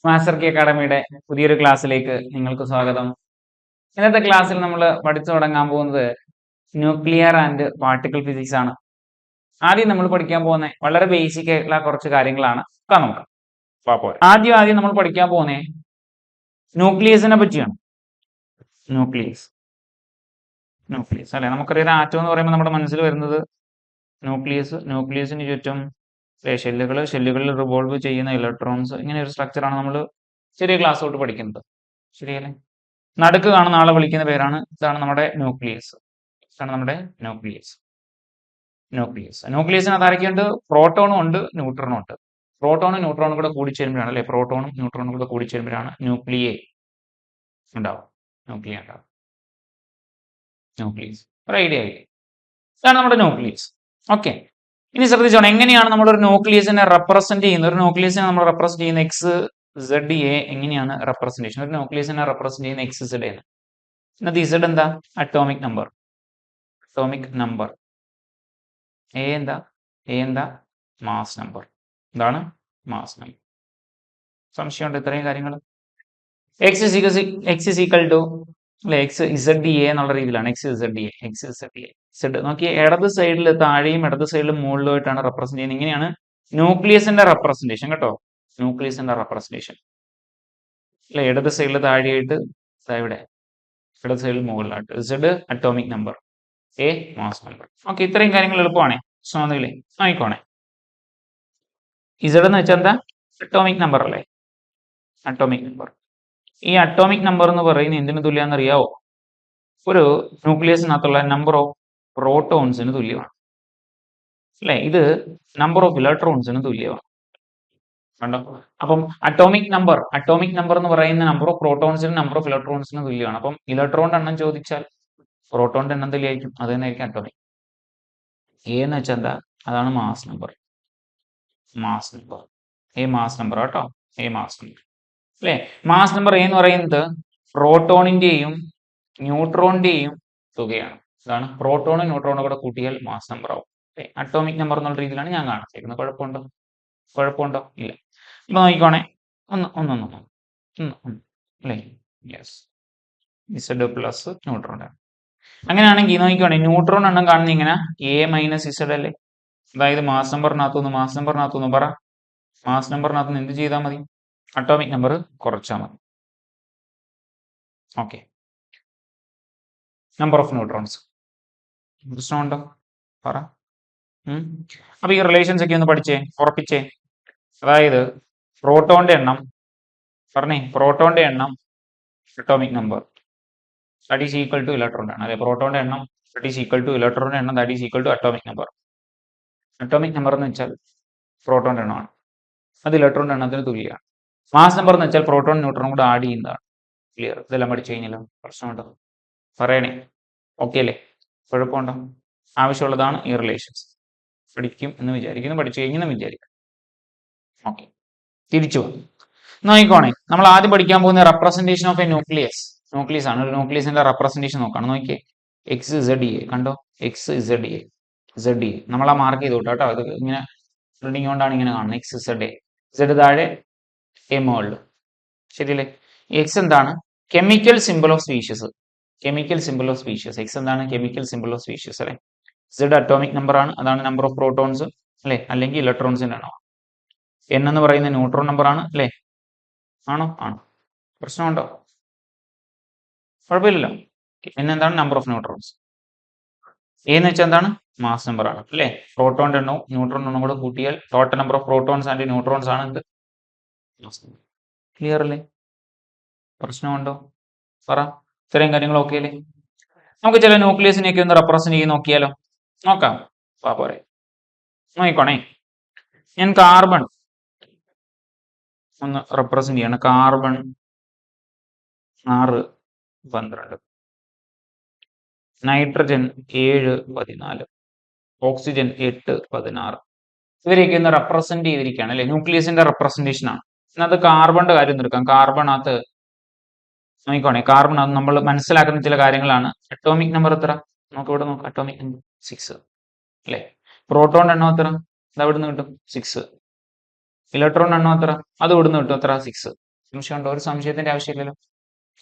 Master കി അക്കാഡമിയുടെ പുതിയൊരു ക്ലാസ്സിലേക്ക് നിങ്ങൾക്ക് സ്വാഗതം. ഇന്നത്തെ ക്ലാസ്സിൽ നമ്മൾ പഠിച്ചു തുടങ്ങാൻ പോകുന്നത് ന്യൂക്ലിയർ ആൻഡ് പാർട്ടിക്കിൾ ഫിസിക്സ് ആണ്. ആദ്യം നമ്മൾ പഠിക്കാൻ പോകുന്ന വളരെ ബേസിക് ആയിട്ടുള്ള കുറച്ച് കാര്യങ്ങളാണ്. നോക്കാം. ആദ്യം നമ്മൾ പഠിക്കാൻ പോകുന്നത് ന്യൂക്ലിയസിനെ പറ്റിയാണ്. ന്യൂക്ലിയസ് അല്ലെ, നമുക്കറിയാം ആറ്റം എന്ന് പറയുമ്പോൾ നമ്മുടെ മനസ്സിൽ വരുന്നത് ന്യൂക്ലിയസിന് ചുറ്റും ഷെല്ലുകളിൽ റിവോൾവ് ചെയ്യുന്ന ഇലക്ട്രോൺസ്, ഇങ്ങനെ ഒരു സ്ട്രക്ചറാണ് നമ്മൾ ചെറിയ ക്ലാസ് തൊട്ട് പഠിക്കുന്നത്. ശരിയല്ലേ? നടുക്ക് കാണുന്ന ആളെ വിളിക്കുന്ന പേരാണ്, ഇതാണ് നമ്മുടെ ന്യൂക്ലിയസ്. ന്യൂക്ലിയസിന് ആരൊക്കെയുണ്ട്? പ്രോട്ടോണും ഉണ്ട്, ന്യൂട്രോണും ഉണ്ട്. പ്രോട്ടോണും ന്യൂട്രോണും കൂടെ കൂടിച്ചേരുമ്പോഴാണ് അല്ലെ, പ്രോട്ടോണും ന്യൂട്രോണും കൂടെ കൂടിച്ചേരുമ്പോഴാണ് ന്യൂക്ലിയസ് ഉണ്ടാവും. ന്യൂക്ലിയസ് ഒരു ഐഡിയ ആയി. ഇതാണ് നമ്മുടെ ന്യൂക്ലിയസ്. ഓക്കെ, ഇനി ശ്രദ്ധിച്ചോണം, എങ്ങനെയാണ് നമ്മൾ ഒരു ന്യൂക്ലിയസിനെ റെപ്രസെന്റ് ചെയ്യുന്നത്? ഒരു ന്യൂക്ലിയസിനെ നമ്മൾ റെപ്രസെന്റ് ചെയ്യുന്ന എക്സ് സെഡ് എ എങ്ങനെയാണ് റെപ്രസെന്റേഷൻ? ഒരു ന്യൂക്ലിയസിനെ റെപ്രസെന്റ് ചെയ്യുന്ന എക്സ് സെഡ് ആണ്. ഇന്നത്തെ ഇസഡ് എന്താ? Atomic number. എ എന്താ? Mass number. എന്താണ്? Mass number. സംശയമുണ്ട് ഇത്രയും കാര്യങ്ങൾ? എക്സ് ഇസ് ഈക്വൽ ടു അല്ലെ, എക്സ് ഇസഡ് എ എന്നുള്ള രീതിയിലാണ്. എക്സ് ഇസഡ് എ സെഡ് നോക്കി, ഇടത് സൈഡിൽ താഴെയും ഇടത് സൈഡിലും മുകളിലുമായിട്ടാണ് റെപ്രസെന്റ് ചെയ്യുന്നത്. ഇങ്ങനെയാണ് ന്യൂക്ലിയസിന്റെ റെപ്രസെന്റേഷൻ കേട്ടോ. ന്യൂക്ലിയസിന്റെ റെപ്രസെന്റേഷൻ അല്ലെ, ഇടത് സൈഡിൽ താഴെയായിട്ട്, ഇവിടെ ഇടത് സൈഡിൽ മുകളിലായിട്ട്. Z atomic number, A mass number. Okay, ഇത്രയും കാര്യങ്ങൾ എളുപ്പമാണേ. സോന്നില്ലേ നോക്കിക്കോണേ. ഇസഡ് എന്ന് വെച്ചാൽ എന്താ? അറ്റോമിക് നമ്പർ അല്ലേ, അറ്റോമിക് നമ്പർ. ഈ അറ്റോമിക് നമ്പർ എന്ന് പറയുന്നത് എന്തിനു തുല്യാന്ന് അറിയാവോ? ഒരു ന്യൂക്ലിയസിനകത്തുള്ള നമ്പർ ഓഫ് പ്രോട്ടോൺസിന് തുല്യമാണ് അല്ലെ. ഇത് നമ്പർ ഓഫ് ഇലക്ട്രോൺസിന് തുല്യമാണ്. കണ്ടോ? അപ്പം അറ്റോമിക് നമ്പർ എന്ന് പറയുന്ന നമ്പർ ഓഫ് പ്രോട്ടോൺസിനും നമ്പർ ഓഫ് ഇലക്ട്രോൺസിനും തുല്യമാണ്. അപ്പം ഇലക്ട്രോണിന്റെ എണ്ണം ചോദിച്ചാൽ പ്രോട്ടോണിന്റെ എണ്ണം തുല്യമായിരിക്കും. അത് തന്നെയായിരിക്കും അറ്റോമിക്. എ എന്ന് വെച്ചാൽ എന്താ? അതാണ് mass number. A mass number കേട്ടോ. എ മാസ് നമ്പർ അല്ലെ. മാസ് നമ്പർ എന്ന് പറയുന്നത് പ്രോട്ടോണിന്റെയും ന്യൂട്രോണിന്റെയും തുകയാണ്. ഇതാണ് പ്രോട്ടോണും ന്യൂട്രോണും കൂടെ കൂട്ടിയാൽ മാസ് നമ്പർ ആവും. അറ്റോമിക് നമ്പർ എന്നുള്ള രീതിയിലാണ് ഞാൻ കാണിച്ചിരിക്കുന്നത്. കുഴപ്പമുണ്ടോ? ഇല്ല. ഇപ്പൊ നോക്കിക്കോണേ, അല്ലേ, യെസ്, ഇസഡ് പ്ലസ് ന്യൂട്രോൺ. അങ്ങനെയാണെങ്കിൽ നോക്കിക്കോണേ, ന്യൂട്രോൺ എണ്ണം കാണുന്ന ഇങ്ങനെ എ മൈനസ് ഇസഡ് അല്ലേ. അതായത് മാസ് നമ്പറിനകത്തുനിന്ന് പറ, മാസ് നമ്പറിനകത്തുനിന്ന് എന്ത് ചെയ്താൽ മതി? അറ്റോമിക് നമ്പർ കുറച്ചാൽ മതി. ഓക്കെ, നമ്പർ ഓഫ് ന്യൂട്രോൺസ് പ്രശ്നമുണ്ടോ? പറ. അപ്പൊ ഈ റിലേഷൻസ് ഒക്കെ ഒന്ന് ഉറപ്പിച്ചേ. അതായത് പ്രോട്ടോന്റെ എണ്ണം atomic number that is equal to ഇലക്ട്രോണിന്റെ എണ്ണം. അല്ലെ, പ്രോട്ടോന്റെ എണ്ണം ദാറ്റ് ഈസ് ഈക്വൽ ടു ഇലക്ട്രോണിന്റെ എണ്ണം that is equal to atomic number. Atomic number എന്ന് വെച്ചാൽ പ്രോട്ടോന്റെ എണ്ണമാണ്, അത് ഇലക്ട്രോണിന്റെ എണ്ണത്തിന് തുല്യമാണ്. മാസ് നമ്പർ എന്ന് വെച്ചാൽ പ്രോട്ടോൺ ന്യൂട്രോൺ കൂടെ ആഡ് ചെയ്യുന്നതാണ്. ക്ലിയർ? ഇതെല്ലാം പഠിച്ചു കഴിഞ്ഞല്ലോ. പ്രശ്നമുണ്ടോ? പറയണേ. ഓക്കെ അല്ലേ? കുഴപ്പമുണ്ടോ? ആവശ്യമുള്ളതാണ് ഈ റിലേഷൻസ്. പഠിക്കും എന്ന് വിചാരിക്കുന്നു, പഠിച്ചു കഴിഞ്ഞെന്ന് വിചാരിക്കും. ഓക്കെ, തിരിച്ചു നോക്കിക്കോണേ. നമ്മൾ ആദ്യം പഠിക്കാൻ പോകുന്ന റെപ്രസെന്റേഷൻ ഓഫ് എ ന്യൂക്ലിയസ് ആണ്. ഒരു ന്യൂക്ലിയസിന്റെ റെപ്രസെന്റേഷൻ നോക്കണം. നോക്കിയേ, എക്സ് ഇസഡ് എ കണ്ടോ. എക്സ് ഇസഡ് എ നമ്മൾ ആ മാർക്ക് ചെയ്ത് കേട്ടോ. അത് ഇങ്ങനെ പ്രിന്റിംഗ് കൊണ്ടാണ് ഇങ്ങനെ കാണുന്നത്. എക്സ് ഇസഡ് എ, ഇസഡ് താഴെ, എ മുകളിൽ. ശരിയല്ലേ? എക്സ് എന്താണ്? Chemical simple of species. X എന്താണ്? കെമിക്കൽ സിമ്പിൾ ഓഫ് സ്പീഷ്യസ് അല്ലെ. ഇസഡ് അറ്റോമിക് നമ്പർ ആണ്, അതാണ് നമ്പർ ഓഫ് പ്രോട്ടോൺസ് അല്ലെ, അല്ലെങ്കിൽ ഇലക്ട്രോൺസിന്റെ എണ്ണം. എൻ എന്ന് പറയുന്ന ന്യൂട്രോൺ നമ്പർ ആണ് അല്ലെ. ആണ്. പ്രശ്നമുണ്ടോ? കുഴപ്പമില്ലല്ലോ. എൻ എന്താണ്? Number of neutrons. എന്ന് വെച്ചാൽ എന്താണ്? മാസ് നമ്പർ ആണ് അല്ലെ. പ്രോട്ടോണിന്റെ എണ്ണവും ന്യൂട്രോൺ എണ്ണവും കൂടെ കൂട്ടിയാൽ total number of protons and neutrons ആണ് എന്ത്? ക്ലിയർ അല്ലേ? പ്രശ്നമുണ്ടോ? പറ. ഇത്രയും കാര്യങ്ങൾ ഓക്കെ അല്ലേ? നമുക്ക് ചില ന്യൂക്ലിയസിനെയൊക്കെ ഒന്ന് റെപ്രസെന്റ് ചെയ്ത് നോക്കിയാലോ? നോക്കാം. പോരെ, നോക്കിക്കോണേ. ഞാൻ കാർബൺ ഒന്ന് റെപ്രസെന്റ് ചെയ്യണം. Carbon 6 12, nitrogen 7 14, oxygen 8 16. ഇവരെയൊക്കെ ഒന്ന് റെപ്രസെന്റ് ചെയ്തിരിക്കുകയാണ് അല്ലെ. ന്യൂക്ലിയസിന്റെ റെപ്രസെന്റേഷൻ ആണ്. അത് കാർബണിന്റെ കാര്യം ഒന്ന് എടുക്കാം. കാർബണകത്ത് നോക്കിക്കോണേ, കാർബണകത്ത് നമ്മൾ മനസ്സിലാക്കുന്ന ചില കാര്യങ്ങളാണ്. അറ്റോമിക് നമ്പർ എത്ര? നമുക്ക് ഇവിടെ നോക്കാം. അറ്റോമിക് നമ്പർ 6 അല്ലെ. പ്രോട്ടോണിന്റെ എണ്ണം എത്ര? അത് ഇവിടുന്ന് കിട്ടും 6. ഇലക്ട്രോണിന്റെ എണ്ണം എത്ര? അത് ഇവിടുന്ന് കിട്ടും എത്ര? 6. സംശയമുണ്ടോ? ഒരു സംശയത്തിന്റെ ആവശ്യമില്ലല്ലോ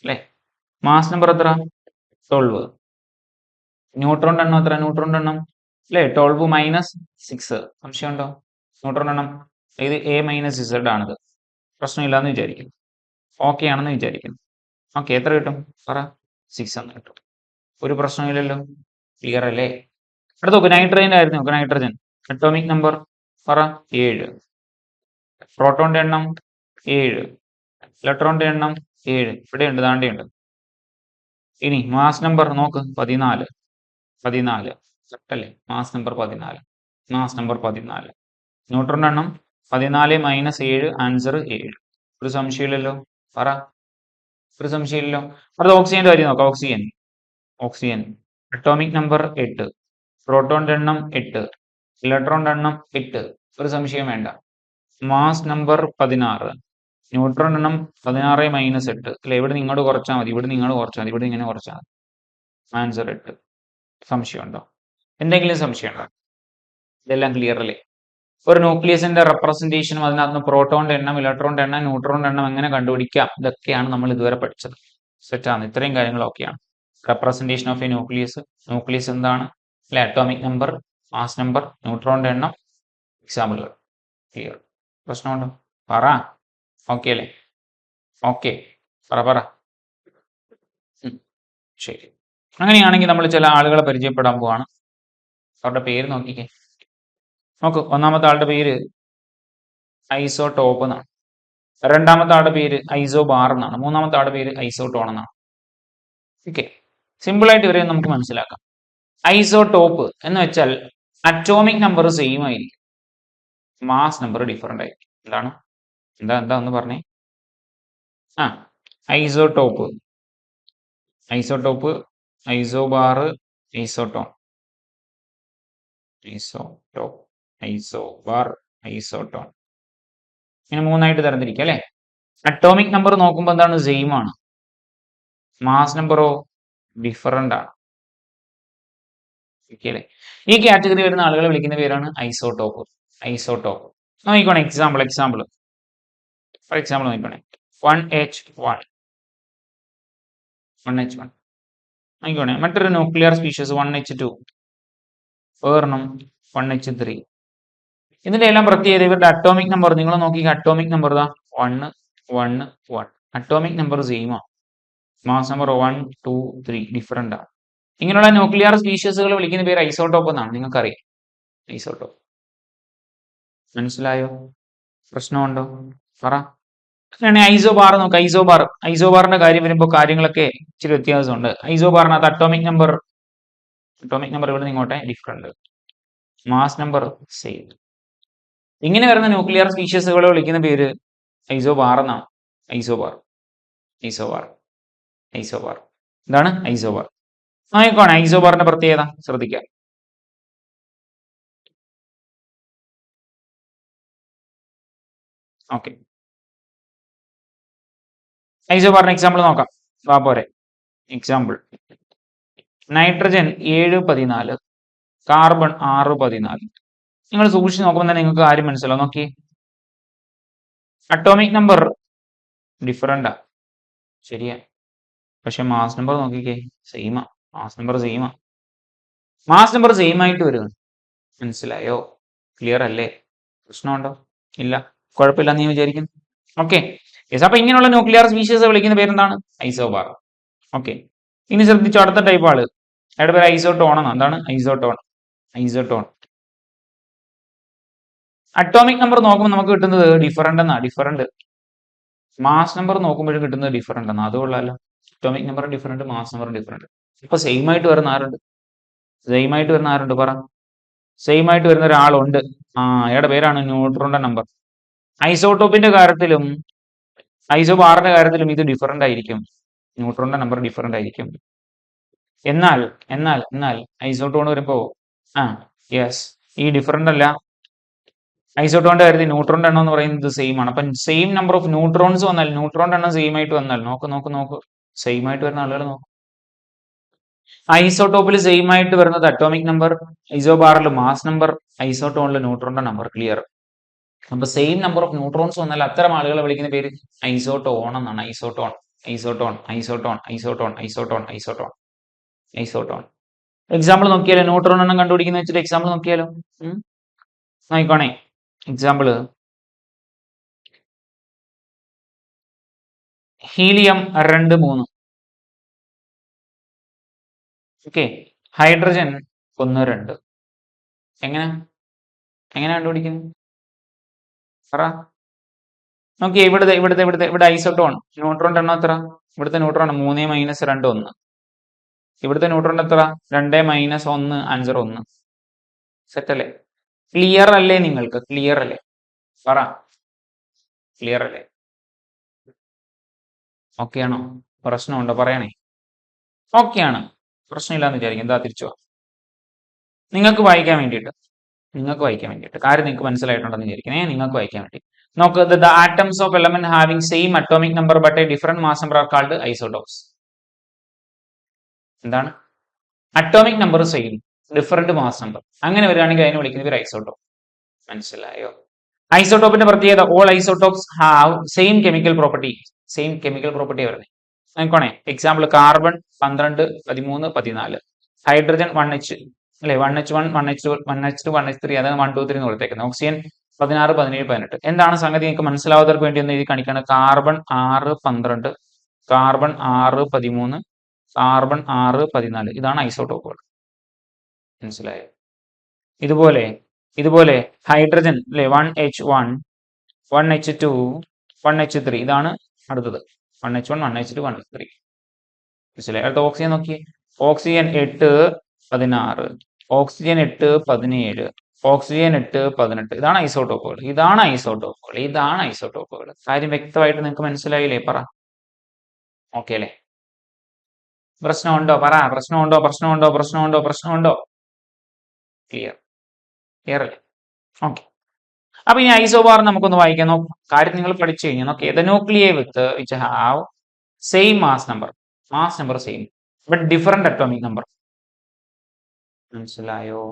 അല്ലേ? മാസ് നമ്പർ എത്ര? 12. ന്യൂട്രോണിന്റെ എണ്ണം എത്ര? ന്യൂട്രോണിന്റെ എണ്ണം അല്ലേ 12 മൈനസ് 6. സംശയമുണ്ടോ? ന്യൂട്രോണിന്റെ എണ്ണം ഇത് എ മൈനസ് ഇസഡ് ആണിത്. പ്രശ്നമില്ലാന്ന് വിചാരിക്കുന്നു. ഓക്കെ ആണെന്ന് വിചാരിക്കുന്നു. ഓക്കെ, എത്ര കിട്ടും പറ? 6 എന്ന് കിട്ടും. ഒരു പ്രശ്നമില്ലല്ലോ, ക്ലിയർ അല്ലേ? അടുത്ത നോക്ക്, നൈട്രജന്റെ ആയിരുന്നു നോക്ക്. നൈട്രജൻ അറ്റോമിക് നമ്പർ പറ? 7. പ്രോട്ടോണിന്റെ എണ്ണം 7. ഇലക്ട്രോണിന്റെ എണ്ണം 7. ഇവിടെ ഉണ്ട്, താണ്ടിയുണ്ട്. ഇനി മാസ് നമ്പർ നോക്ക്, 14. 14 അല്ലേ? Mass number 14. Mass number 14. ന്യൂട്രോണിന്റെ എണ്ണം 14 മൈനസ് 7, ആൻസർ 7. ഒരു സംശയമില്ലല്ലോ, പറ? ഒരു സംശയമില്ലല്ലോ. അടുത്ത ഓക്സിജന്റെ കാര്യം നോക്കാം. ഓക്സിജൻ. Oxygen atomic number 8. പ്രോട്ടോണിന്റെ എണ്ണം 8. ഇലക്ട്രോണിന്റെ എണ്ണം 8. ഒരു സംശയം വേണ്ട. Mass number 16. ന്യൂട്രോൺ എണ്ണം 16 മൈനസ് 8 അല്ലെ? ഇവിടെ നിങ്ങോട്ട് കുറച്ചാൽ മതി, ഇവിടെ നിങ്ങൾ കുറച്ചാൽ മതി, ഇവിടെ ഇങ്ങനെ കുറച്ചാൽ മതി. ആൻസർ 8. സംശയമുണ്ടോ? എന്തെങ്കിലും സംശയമുണ്ടോ? ഇതെല്ലാം ക്ലിയർ അല്ലേ? ഒരു ന്യൂക്ലിയസിന്റെ റെപ്രസെന്റേഷനും അതിനകത്ത് പ്രോട്ടോണിന്റെ എണ്ണം, ഇലക്ട്രോണിന്റെ എണ്ണം, ന്യൂട്രോണിന്റെ എണ്ണം എങ്ങനെ കണ്ടുപിടിക്കാം, ഇതൊക്കെയാണ് നമ്മൾ ഇതുവരെ പഠിച്ചത്. സെറ്റാണ്. ഇത്രയും കാര്യങ്ങളൊക്കെയാണ് representation of a nucleus. Nucleus എന്താണ് അല്ലെ? അറ്റോമിക് നമ്പർ, മാസ് നമ്പർ, ന്യൂട്രോണിന്റെ എണ്ണം, എക്സാമ്പിളുകൾ. ക്ലിയർ? പ്രശ്നമുണ്ടോ? പറ. ഓക്കെ അല്ലേ? ഓക്കെ, പറ. ശരി. അങ്ങനെയാണെങ്കിൽ നമ്മൾ ചില ആളുകളെ പരിചയപ്പെടാൻ പോവാണ്. അവരുടെ പേര് നോക്കിക്കേ. നോക്കൂ, ഒന്നാമത്തെ ആളുടെ പേര് ഐസോടോപ്പ് എന്നാണ്. രണ്ടാമത്തെ ആളുടെ പേര് ഐസോബാർ എന്നാണ്. മൂന്നാമത്തെ ആളുടെ പേര് ഐസോട്ടോൺ എന്നാണ്. ഓക്കെ, സിമ്പിൾ ആയിട്ട് ഇവരെ നമുക്ക് മനസ്സിലാക്കാം. ഐസോടോപ്പ് എന്ന് വെച്ചാൽ അറ്റോമിക് നമ്പർ സെയിം ആയിരിക്കും, മാസ് നമ്പർ ഡിഫറെന്റ് ആയിരിക്കും. എന്താണ്? എന്താ ഒന്ന് പറഞ്ഞേ? Isotope, isotope, isobar, isotone. Isotope, isobar, isotone. ഇങ്ങനെ മൂന്നായിട്ട് തരംതിരിക്കുക അല്ലെ? അറ്റോമിക് നമ്പർ നോക്കുമ്പോൾ എന്താണ്? സെയിം ആണ്. മാസ് നമ്പറോ ഡിഫറെന്റ് ആണ്. അല്ലേ? ഈ കാറ്റഗറി വരുന്ന ആളുകളെ വിളിക്കുന്ന പേരാണ് ഐസോടോപ്പ്. ഐസോടോപ്പ് നോക്കിക്കോണേ. എക്സാമ്പിൾ ഫോർ എക്സാമ്പിൾ നോക്കിക്കോണേ. 1H1 നോക്കിക്കോണേ. മറ്റൊരു ന്യൂക്ലിയർ സ്പീഷീസ് 1H2, വേറെണ്ണം 1H3. ഇതിന്റെ എല്ലാം പ്രത്യേകത ഇവരുടെ അറ്റോമിക് നമ്പർ നിങ്ങൾ നോക്കി. Atomic number 1 1 1. Atomic number same ആണ്. മാസ് നമ്പർ 1 2 3 ഡിഫറെന്റ് ആണ്. ഇങ്ങനെയുള്ള ന്യൂക്ലിയർ സ്പീഷീസുകൾ വിളിക്കുന്ന പേര് ഐസോടോപ്പ് എന്നാണ്. നിങ്ങൾക്കറിയാം ഐസോടോപ്പ്. മനസ്സിലായോ? പ്രശ്നമുണ്ടോ? പറ. അങ്ങനെയാണെങ്കിൽ ഐസോബാർ നോക്കാം. ഐസോബാറിന്റെ കാര്യം വരുമ്പോൾ കാര്യങ്ങളൊക്കെ ഇച്ചിരി വ്യത്യാസമുണ്ട്. ഐസോബാറിനകത്ത് അറ്റോമിക് നമ്പർ ഇവിടെ നിങ്ങോട്ടെ ഡിഫറെന്റ്, മാസ് നമ്പർ സെയിം. ഇങ്ങനെ വരുന്ന ന്യൂക്ലിയർ സ്പീഷീസുകളെ വിളിക്കുന്ന പേര് ഐസോബാർ എന്നാണ്. ഐസോബാർ. എന്താണ്? ഐസോബാർ. നോക്കിക്കോണേ ഐസോബാറിന്റെ പ്രത്യേകത ശ്രദ്ധിക്കാം. ഓക്കെ, ഐസോബാറിന് എക്സാമ്പിൾ നോക്കാം. പോരെ. Example nitrogen 7 14, carbon 6 14. നിങ്ങൾ സൂക്ഷിച്ച് നോക്കുമ്പോൾ തന്നെ നിങ്ങൾക്ക് കാര്യം മനസ്സിലാവും. നോക്കി, അറ്റോമിക് നമ്പർ ഡിഫറെന്റാ, ശരിയാ. പക്ഷെ മാസ് നമ്പർ നോക്കിക്കേ, സെയിമാ. മാസ് നമ്പർ സെയിം ആയിട്ട് വരും. മനസ്സിലായോ? ക്ലിയർ അല്ലേ? പ്രശ്നമുണ്ടോ? ഇല്ല, കുഴപ്പമില്ല നീ വിചാരിക്കുന്നു. Okay, yes. അപ്പൊ ഇങ്ങനെയുള്ള ന്യൂക്ലിയർ സ്പീഷീസ് വിളിക്കുന്ന പേരെന്താണ്? ഐസോബാർ. ഓക്കെ, ഇനി ശ്രദ്ധിച്ചു. അടുത്ത ടൈപ്പ് ആള്, അയാളുടെ പേര് ഐസോട്ടോൺ എന്നാണ്. എന്താണ്? ഐസോട്ടോൺ. അറ്റോമിക് നമ്പർ നോക്കുമ്പോൾ നമുക്ക് കിട്ടുന്നത് ഡിഫറെന്റ് എന്നാ. ഡിഫറെന്റ്. മാസ് നമ്പർ നോക്കുമ്പോഴും കിട്ടുന്നത് ഡിഫറെന്റ് എന്നാ. അതുകൊള്ളാലോ. Atomic number different, mass number different. ഇപ്പൊ സെയിം ആയിട്ട് വരുന്ന ആരുണ്ട്? പറ. സെയിം ആയിട്ട് വരുന്ന ഒരാളുണ്ട്. അയാളുടെ പേരാണ് ന്യൂട്രോണിന്റെ നമ്പർ. ഐസോട്ടോപ്പിന്റെ കാര്യത്തിലും ഐസോബാറിന്റെ കാര്യത്തിലും ഇത് ഡിഫറെന്റ് ആയിരിക്കും. ന്യൂട്രോണിന്റെ നമ്പർ ഡിഫറെന്റ് ആയിരിക്കും. എന്നാൽ ഐസോട്ടോൺ വരുമ്പോ യെസ്, ഈ ഡിഫറെന്റ് അല്ല. ഐസോട്ടോണിന്റെ കാര്യത്തിൽ ന്യൂട്രോണിന്റെ എണ്ണം എന്ന് പറയുന്നത് സെയിം ആണ്. അപ്പം സെയിം നമ്പർ ഓഫ് ന്യൂട്രോൺസ് വന്നാൽ, ന്യൂട്രോണിന്റെ എണ്ണം സെയിം ആയിട്ട് വന്നാൽ, നോക്ക് സെയിം ആയിട്ട് വരുന്ന ആളുകൾ നോക്ക്. ഐസോട്ടോപ്പിൽ സെയിം ആയിട്ട് വരുന്നത് അറ്റോമിക് നമ്പർ, ഐസോബാറിൽ മാസ് നമ്പർ, ഐസോട്ടോണിൽ ന്യൂട്രോണിന്റെ നമ്പർ. ക്ലിയർ? അപ്പൊ സെയിം നമ്പർ ഓഫ് ന്യൂട്രോൺസ് വന്നാൽ അത്തരം ആളുകളെ വിളിക്കുന്ന പേര് ഐസോട്ടോൺ എന്നാണ്. Isotone, isotone, isotone, isotone, isotone, isotone, isotone. Example നോക്കിയാലോ, ന്യൂട്രോൺ എണ്ണം കണ്ടുപിടിക്കുന്ന വെച്ചിട്ട് എക്സാമ്പിൾ നോക്കിയാലോ. നോക്കണേ എക്സാമ്പിള്, ഹീലിയം 2 3. Okay, hydrogen 1 2. എങ്ങനെ എങ്ങനെ കണ്ടുപിടിക്കുന്നത് പറ. നോക്കിയേ, ഇവിടെ ഐസോട്ടോൺ ന്യൂട്രോണിന്റെ എണ്ണം എത്ര? ഇവിടുത്തെ ന്യൂട്രോൺ 3 - 2 1. ഇവിടുത്തെ ന്യൂട്രോൺ എത്ര? 2 - 1 5 1. സെറ്റ് അല്ലേ? ക്ലിയർ അല്ലേ? നിങ്ങൾക്ക് ക്ലിയർ അല്ലേ? പറ, ക്ലിയർ അല്ലേ? ഓക്കെ ആണോ? പ്രശ്നമുണ്ടോ? പറയണേ. ഓക്കെ ആണ്, പ്രശ്നമില്ലാന്ന് വിചാരിക്കും. എന്താ തിരിച്ചോ? നിങ്ങൾക്ക് വായിക്കാൻ വേണ്ടിയിട്ട്, കാര്യം നിങ്ങൾക്ക് മനസ്സിലായിട്ടുണ്ടെന്ന് വിചാരിക്കണേ. നിങ്ങൾക്ക് വായിക്കാൻ വേണ്ടി നോക്ക്. The atoms of element having same atomic number but a different mass number are called isotopes. എന്താണ്? Atomic number same, different mass number, അങ്ങനെ വരികയാണെങ്കിൽ അതിനെ വിളിക്കുന്നത് ഒരു ഐസോട്ടോപ്പ്. മനസ്സിലായോ? ഐസോട്ടോപ്പിന്റെ പ്രത്യേകത, all isotopes have same chemical property. Same chemical property വരുന്നത്. നോക്കണേ എക്സാമ്പിൾ, കാർബൺ 12 13 14, ഹൈഡ്രജൻ 1H അല്ലെ, 1H1 1H2 1H2 1H3, അതാണ് 1 2 3 എന്ന് കൊടുത്തേക്കുന്നത്. ഓക്സിജൻ 16 17 18. എന്താണ് സംഗതി നിങ്ങൾക്ക് മനസ്സിലാവാത്തവർക്ക് വേണ്ടി ഒന്ന് എഴുതി കാണിക്കാണ്. Carbon 6 12, carbon 6 13, carbon 6 14. ഇതാണ് ഐസോട്ടോപ്പുകൾ. മനസ്സിലായോ? ഇതുപോലെ ഹൈഡ്രജൻ അല്ലെ, 1H1 1H2 1H3. ഇതാണ് അടുത്തത് 1H1 1H2 1H3. മനസ്സിലായി? അടുത്ത ഓക്സിജൻ നോക്കിയേ. Oxygen 8 16, oxygen 8 17, oxygen 8 18. ഇതാണ് ഐസോട്ടോപ്പുകൾ. കാര്യം വ്യക്തമായിട്ട് നിങ്ങൾക്ക് മനസ്സിലായില്ലേ? പറ. ഓക്കെ അല്ലേ? പ്രശ്നമുണ്ടോ? പറ. പ്രശ്നമുണ്ടോ? ക്ലിയർ അല്ലേ? ഓക്കെ. അപ്പൊ ഇനി ഐസോബാർ നമുക്കൊന്ന് വായിക്കാം. നോക്കാം, കാര്യം നിങ്ങൾ പഠിച്ചു കഴിഞ്ഞാൽ. Okay, the nuclear with which have same mass number same but different atomic number. മനസ്സിലായോ?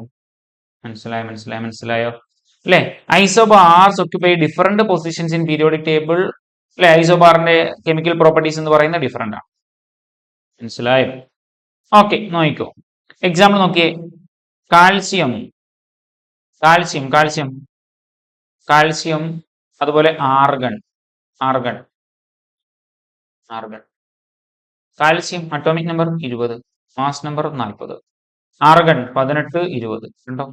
അല്ലെ? Isobars occupy different positions in periodic table. അല്ലെ? ഐസോബാറിന്റെ കെമിക്കൽ പ്രോപ്പർട്ടീസ് എന്ന് പറയുന്നത് ഡിഫറെന്റ് ആണ്. മനസ്സിലായോ? ഓക്കെ, നോക്കിക്കോ. എക്സാമ്പിൾ നോക്കിയേ. കാൽസ്യം, അതുപോലെ argon. Calcium atomic number 20, mass number 40. Argon 18 20. ഉണ്ടോ?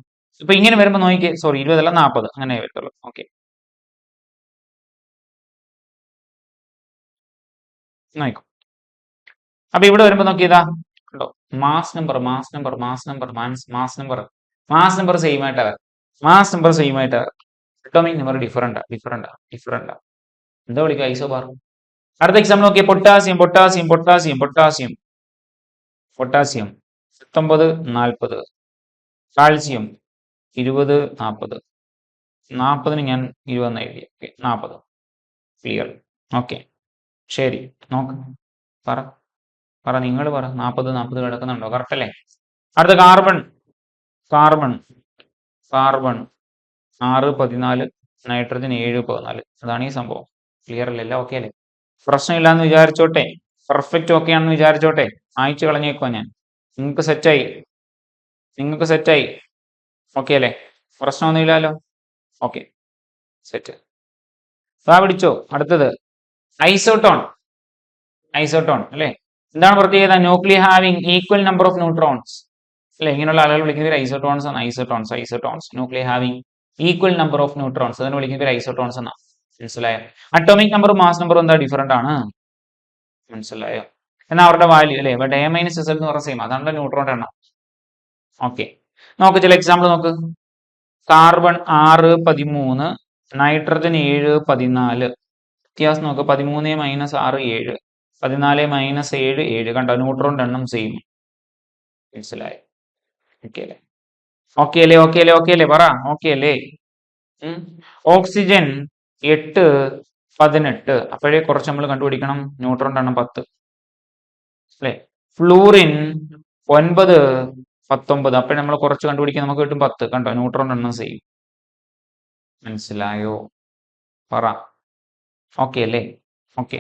ഇപ്പൊ ഇങ്ങനെ വരുമ്പോ നോക്കിക്കേ. സോറി, 20 അല്ല 40, അങ്ങനെ വരത്തുള്ളൂ. ഓക്കെ, നോക്കൂ. അപ്പൊ ഇവിടെ വരുമ്പോ നോക്കിയതാ ഉണ്ടോ? മാസ് നമ്പർ സെയിം ആയിട്ടാ. Atomic number different. എന്താ വിളിക്കുക? ഐസോബാർ. അടുത്ത എക്സാമ്പിൾ നോക്കിയേ. Potassium 19 40, calcium 20 40. 40 ഞാൻ 20 എഴുതി. 40. ക്ലിയർ? ഓക്കെ, ശരി. നോക്ക്, പറ. നിങ്ങൾ പറ. 40 കിടക്കുന്നുണ്ടോ? കറക്റ്റ് അല്ലേ? അടുത്ത കാർബൺ 6 14, നൈട്രജൻ 7 14. അതാണ് ഈ സംഭവം. ക്ലിയർ അല്ലേ? എല്ലാം ഓക്കെ അല്ലേ? പ്രശ്നമില്ലാന്ന് വിചാരിച്ചോട്ടെ. പെർഫെക്റ്റ് ഓക്കെ ആണെന്ന് വിചാരിച്ചോട്ടെ. അയച്ചു കളഞ്ഞേക്കോ ഞാൻ. നിങ്ങൾക്ക് സെറ്റായി. ഓക്കെ അല്ലേ? പ്രശ്നമൊന്നുമില്ലല്ലോ. Okay, set. പിടിച്ചോ. അടുത്തത് ഐസോട്ടോൺ അല്ലെ? എന്താണ് പ്രത്യേകത? Nuclear having equal number of neutrons. അല്ലെ? ഇങ്ങനെയുള്ള ആളുകൾ വിളിക്കുന്നത് ഐസോട്ടോൺസ് ആണ്. Isotones nuclear having equal number of neutrons, അതിനെ വിളിക്കുന്നത് ഐസോട്ടോൺസ് എന്നാണ്. മനസ്സിലായോ? അറ്റോമിക് നമ്പറും മാസ് നമ്പറും എന്താ? ഡിഫറെന്റ് ആണ്. മനസ്സിലായോ? എന്നാൽ അവരുടെ വാല്യൂ അല്ലെ, ബട്ട് A - SL എന്ന് പറഞ്ഞ സെയിം. അതാണ് ന്യൂട്രോണിന്റെ എണ്ണം. ഓക്കെ, നോക്ക് ചില എക്സാമ്പിൾ നോക്ക്. Carbon 6 13, nitrogen 7 14. വ്യത്യാസം നോക്ക്. 13 - 6 7, 14 - 7 7. കണ്ടോ? ന്യൂട്രോണിന്റെ എണ്ണം സെയിം. മനസ്സിലായോ? ഓക്കെ അല്ലേ? പറ. ഓക്കെ അല്ലേ? ഓക്സിജൻ 8 18. അപ്പോഴേ കുറച്ച് നമ്മൾ കണ്ടുപിടിക്കണം. ന്യൂട്രോണിന്റെ എണ്ണം 10 അല്ലെ? ഫ്ലൂറിൻ 9 19. അപ്പോഴേ നമ്മൾ കുറച്ച് കണ്ടുപിടിക്കാൻ നമുക്ക് കിട്ടും 10. കണ്ടോ? ന്യൂട്രോണിന്റെ എണ്ണം സെയിം. മനസ്സിലായോ? പറ. ഓക്കെ അല്ലേ? ഓക്കെ.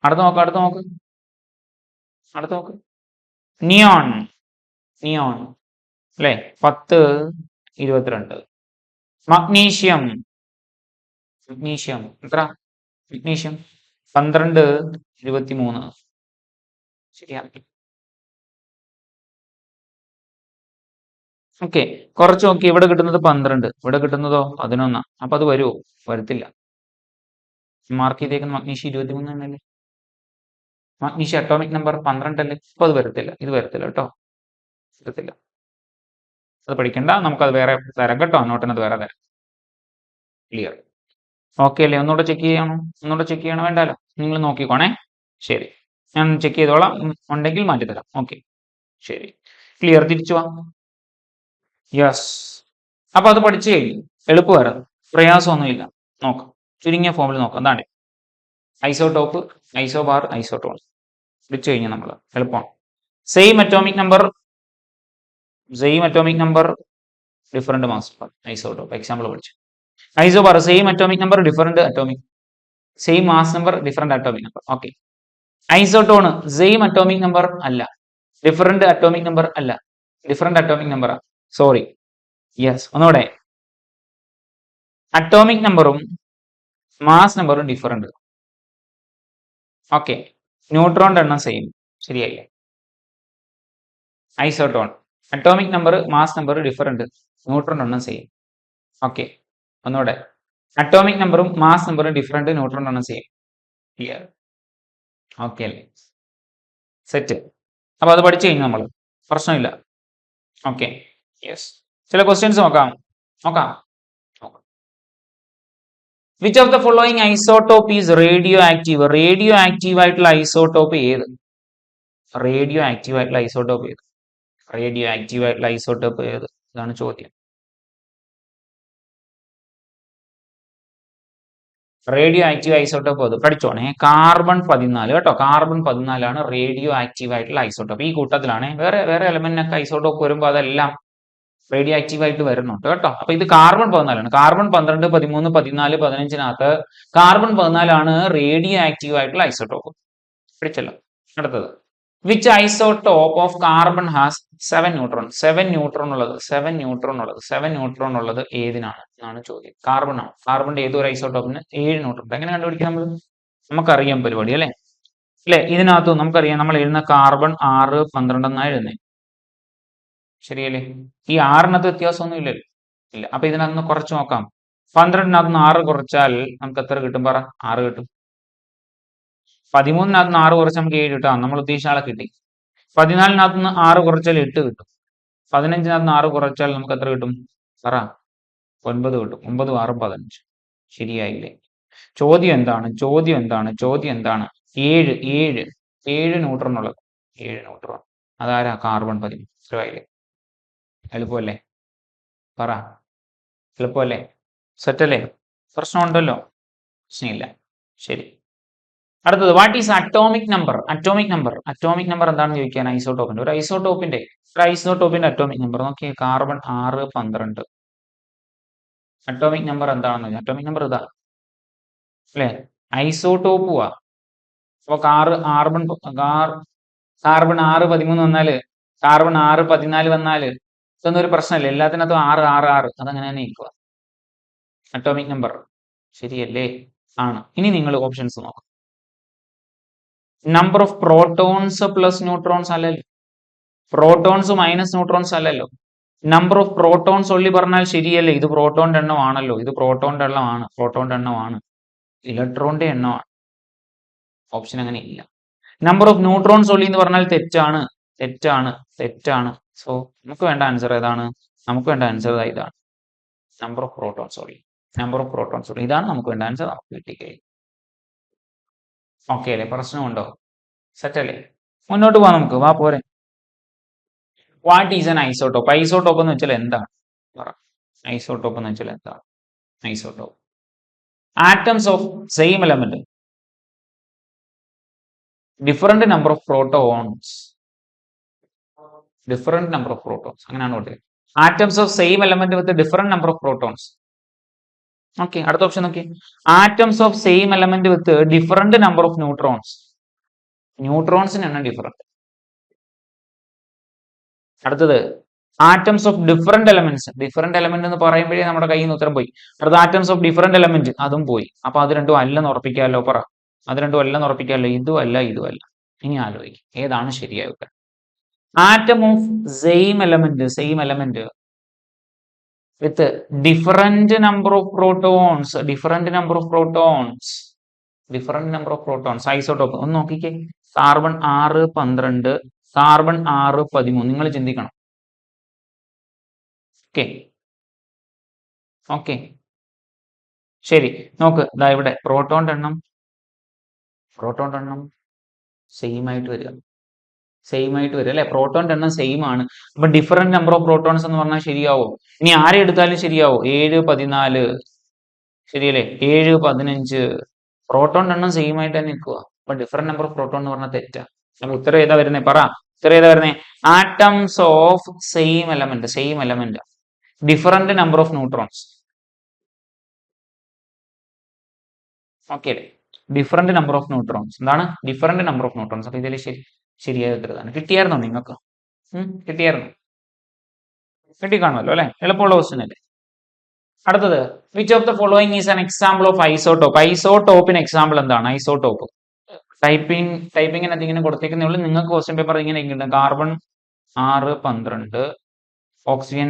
അടുത്ത് നോക്ക്. നിയോൺ. അല്ലേ? 10 22. മഗ്നീഷ്യം എത്ര? മഗ്നീഷ്യം 12 23. ശരിയാണ്. ഓക്കെ. കുറച്ച് നോക്കി. ഇവിടെ കിട്ടുന്നത് 12, ഇവിടെ കിട്ടുന്നതോ 11. അപ്പൊ അത് വരുമോ? വരത്തില്ല. മാർക്ക് ചെയ്തേക്കുന്ന മഗ്നീഷ്യം 23 തന്നെയല്ലേ? മഗ്നീഷ്യം അറ്റോമിക് നമ്പർ 12 അല്ലേ? അപ്പൊ അത് വരത്തില്ല. ഇത് വരത്തില്ല കേട്ടോ. വരത്തില്ല. അത് പഠിക്കണ്ട. നമുക്കത് വേറെ തരാം കേട്ടോ. നോട്ടിനത് വേറെ തരാം. ക്ലിയർ? ഓക്കെ അല്ലേ? ഒന്നുകൂടെ ചെക്ക് ചെയ്യണോ? വേണ്ടാലോ. നിങ്ങൾ നോക്കിക്കോണേ. ശരി. ഞാൻ ചെക്ക് ചെയ്തോളാം. ഉണ്ടെങ്കിൽ മാറ്റിത്തരാം. ഓക്കെ. ശരി. ക്ലിയർ? തിരിച്ചു വാ. യെസ്. അപ്പൊ അത് പഠിച്ചു കഴിഞ്ഞു. എളുപ്പമായിരുന്നു. പ്രയാസമൊന്നുമില്ല. നോക്കാം. ചുരുങ്ങിയ ഫോമിൽ നോക്കാം. എന്താണ് ഐസോടോപ്പ്, ഐസോബാർ, ഐസോട്ടോൺ പഠിച്ചു കഴിഞ്ഞു നമ്മൾ. എളുപ്പമാണ്. Same atomic number different mass. Isotope example പഠിച്ചു. Isobar same atomic number same mass number different atomic number. Okay. Isotone same atomic number അല്ല, ഡിഫറെന്റ് അറ്റോമിക് നമ്പർ അല്ല, different atomic number. Sorry. Yes. ഒന്നുകൂടെ. Atomic നമ്പറും mass നമ്പറും different. Okay. ന്യൂട്രോണിന്റെ എണ്ണം same. ശരിയല്ലേ? Isotone atomic number mass number different, ന്യൂട്രോണിന്റെ എണ്ണം സെയിം. ഓക്കെ. ഒന്നുകൂടെ. അറ്റോമിക് നമ്പറും മാസ് നമ്പറും ഡിഫറെന്റ്, ന്യൂട്രോണിന്റെ എണ്ണം സെയിം. ക്ലിയർ? ഓക്കെ അല്ലേ? സെറ്റ്. അപ്പൊ അത് പഠിച്ചു കഴിഞ്ഞു നമ്മൾ. പ്രശ്നമില്ല. ഓക്കെ. യെസ്. ചില ക്വസ്റ്റ്യൻസ് നോക്കാം. Which of the following isotope is radio active? Radio active ആയിട്ടുള്ള ഐസോട്ടോപ്പ് ഏത്? ഇതാണ് ചോദ്യം. റേഡിയോ ആക്റ്റീവ് ഐസോട്ടോപ്പ് അത് പഠിച്ചോണേ. കാർബൺ 14 കേട്ടോ. കാർബൺ 14 റേഡിയോ ആക്റ്റീവ് ആയിട്ടുള്ള ഐസോട്ടോപ്പ്. ഈ കൂട്ടത്തിലാണ് വേറെ എലമെന്റിനൊക്കെ ഐസോട്ടോപ്പ് വരുമ്പോൾ അതെല്ലാം റേഡിയോ ആക്റ്റീവ് ആയിട്ട് വരുന്നുണ്ട് കേട്ടോ. അപ്പൊ ഇത് carbon 14. Carbon 12, 13, 14, 15 carbon 14 radio active ആയിട്ടുള്ള ഐസോട്ടോപ്പ്. പഠിച്ചല്ലോ. അടുത്തത്. Which isotope of carbon has 7 neutron? 7 neutron ഉള്ളത് ഏതിനാണ് എന്നാണ് ചോദ്യം. കാർബൺ ആണ്. കാർബണിന്റെ ഏതൊരു ഐസോട്ടോപ്പിന് 7 ന്യൂട്രോൺ. എങ്ങനെ കണ്ടുപിടിക്കാം? നമുക്കറിയാം പരിപാടി അല്ലേ? ഇതിനകത്ത് നമുക്കറിയാം. നമ്മൾ എഴുതുന്ന കാർബൺ 6, 12 എന്നാണ് എഴുതുന്നത്. ശരിയല്ലേ? ഈ 6-നകത്ത് വ്യത്യാസമൊന്നും ഇല്ലല്ലോ. ഇല്ല. അപ്പൊ ഇതിനകത്ത് കുറച്ച് നോക്കാം. 12-നകത്ത് 6 കുറച്ചാൽ നമുക്ക് എത്ര കിട്ടും? പറ. 6 കിട്ടും. 13-നകത്ത് 6 കുറച്ച് നമുക്ക് 7 കിട്ടാം. നമ്മൾ ഉദ്ദേശിച്ച ആളെ കിട്ടി. 14-നകത്ത് 6 കുറച്ചാൽ 8 കിട്ടും. 15-നകത്ത് 6 കുറച്ചാൽ നമുക്ക് എത്ര കിട്ടും? പറ. 9 കിട്ടും. 9, 6, 15. ശരിയായില്ലേ? ചോദ്യം എന്താണ്? 7 ന്യൂട്രോൺ ഉള്ളത്. 7 ന്യൂട്രോൺ. അതാരാ? കാർബൺ 13. മനസ്സിലായില്ലേ? എളുപ്പമല്ലേ? പറ. എളുപ്പമല്ലേ? സെറ്റല്ലേ? പ്രശ്നമുണ്ടല്ലോ? പ്രശ്നമില്ല. ശരി. അടുത്തത്. What is atomic number? Atomic number എന്താണെന്ന് ചോദിക്കാൻ ഐസോട്ടോപ്പിന്റെ ഒരു ഐസോട്ടോപ്പിന്റെ അറ്റോമിക് നമ്പർ നോക്കിയേ. കാർബൺ 6, 12. അറ്റോമിക് നമ്പർ എന്താണെന്ന്? അറ്റോമിക് നമ്പർ ഇതാ അല്ലേ? ഐസോട്ടോപ്പുവാ. അപ്പൊ കാർബൺ 6, 13 വന്നാല്, കാർബൺ 6, 14 വന്നാല് ഇതൊന്നും ഒരു പ്രശ്നമല്ല. എല്ലാത്തിനകത്തും 6, 6, 6. അതങ്ങനെ തന്നെ ഇരിക്കുക. Atomic number. ശരിയല്ലേ? ആണ്. ഇനി നിങ്ങൾ ഓപ്ഷൻസ് നോക്കാം. Number of protons plus neutrons അല്ലല്ലോ. പ്രോട്ടോൺസ് മൈനസ് ന്യൂട്രോൺസ് അല്ലല്ലോ. നമ്പർ ഓഫ് പ്രോട്ടോൺസ് ഒള്ളി പറഞ്ഞാൽ ശരിയല്ലേ? ഇത് പ്രോട്ടോണിന്റെ എണ്ണമാണല്ലോ. ഇത് പ്രോട്ടോണിന്റെ എണ്ണമാണ്. ഇലക്ട്രോണിന്റെ എണ്ണമാണ്. ഓപ്ഷൻ അങ്ങനെ ഇല്ല. നമ്പർ ഓഫ് ന്യൂട്രോൺസ് ഒള്ളി എന്ന് പറഞ്ഞാൽ തെറ്റാണ്. സോ നമുക്ക് വേണ്ട ആൻസർ ഏതാണ്? ഇതാണ്. Number of protons only. ഇതാണ് നമുക്ക് വേണ്ട ആൻസർ. നമുക്ക് കിട്ടിക്കഴിഞ്ഞു. ഓക്കെ അല്ലേ? പ്രശ്നമുണ്ടോ? സെറ്റ് അല്ലേ? മുന്നോട്ട് പോവാം നമുക്ക്. വാ പോരെ. What is an isotope? Isotope എന്ന് വെച്ചാൽ എന്താണ്? Isotope atoms of same element, different number of protons. അങ്ങനെയാണ് പറയുന്നത്. Atoms of same element with different number of protons. Okay, അടുത്ത ഓപ്ഷൻ നോക്കി. Atoms of same element with different number of neutrons. ന്യൂട്രോൺസിന് എണ്ണം different. അടുത്തത് atoms of different elements. Different element എന്ന് പറയുമ്പോഴേ നമ്മുടെ കയ്യിൽ നിന്ന് ഉത്തരം പോയി. അടുത്ത ആറ്റംസ് ഓഫ് ഡിഫറെന്റ് എലമെന്റ്, അതും പോയി. അപ്പൊ അത് രണ്ടും അല്ലെന്ന് ഉറപ്പിക്കാമല്ലോ. പറ, അത് രണ്ടും അല്ലെന്ന് ഉറപ്പിക്കാമല്ലോ. ഇതും അല്ല, ഇതും അല്ല. ഇനി ആലോചിക്കും ഏതാണ് ശരിയായ ഉത്തരം. Atom of same element with different number of protons. Isotope. ഒന്ന് നോക്കിക്കേ. Carbon 6 12, carbon 6 13. നിങ്ങൾ ചിന്തിക്കണം. ഓക്കെ ഓക്കെ ശരി, നോക്ക്. ദാ ഇവിടെ പ്രോട്ടോണിന്റെ എണ്ണം സെയിം ആയിട്ട് വരിക അല്ലെ. പ്രോട്ടോണിന്റെ എണ്ണം സെയിം ആണ്. അപ്പൊ ഡിഫറെന്റ് നമ്പർ ഓഫ് പ്രോട്ടോൺസ് എന്ന് പറഞ്ഞാൽ ശരിയാവോ? ഇനി ആരെ എടുത്താലും ശരിയാവോ? 7 14 ശരിയല്ലേ, 7 15. പ്രോട്ടോണിന്റെ എണ്ണം സെയിം ആയിട്ട് തന്നെ നിൽക്കുക. അപ്പൊ ഡിഫറെന്റ് നമ്പർ ഓഫ് പ്രോട്ടോൺ എന്ന് പറഞ്ഞാൽ തെറ്റാ. അപ്പൊ ഉത്തരം ഏതാ വരുന്നേ? പറ, ഉത്തരം ഏതാ വരുന്നേ? Atoms of same element different number of neutrons. Okay അല്ലേ? Different number of neutrons. എന്താണ് ഡിഫറെന്റ് നമ്പർ ഓഫ് ന്യൂട്രോൺസ്? അപ്പൊ ഇതിൽ ശരിയായ ഉത്തരതാണ്. കിട്ടിയായിരുന്നോ നിങ്ങൾക്ക്? കിട്ടിക്കാണുമല്ലോ അല്ലെ? എളുപ്പമുള്ള ക്വസ്റ്റ്യൻ അല്ലേ? അടുത്തത്, which of the following is an example of isotope. ഐസോടോപ്പിന് എക്സാമ്പിൾ എന്താണ്? ഐസോടോപ്പ് ടൈപ്പിങ്ങിനകത്ത് ഇങ്ങനെ കൊടുത്തേക്കുന്നേ ഉള്ളൂ. നിങ്ങൾക്ക് ക്വസ്റ്റ്യൻ പേപ്പർ ഇങ്ങനെ കിട്ടും. Carbon 6 12, oxygen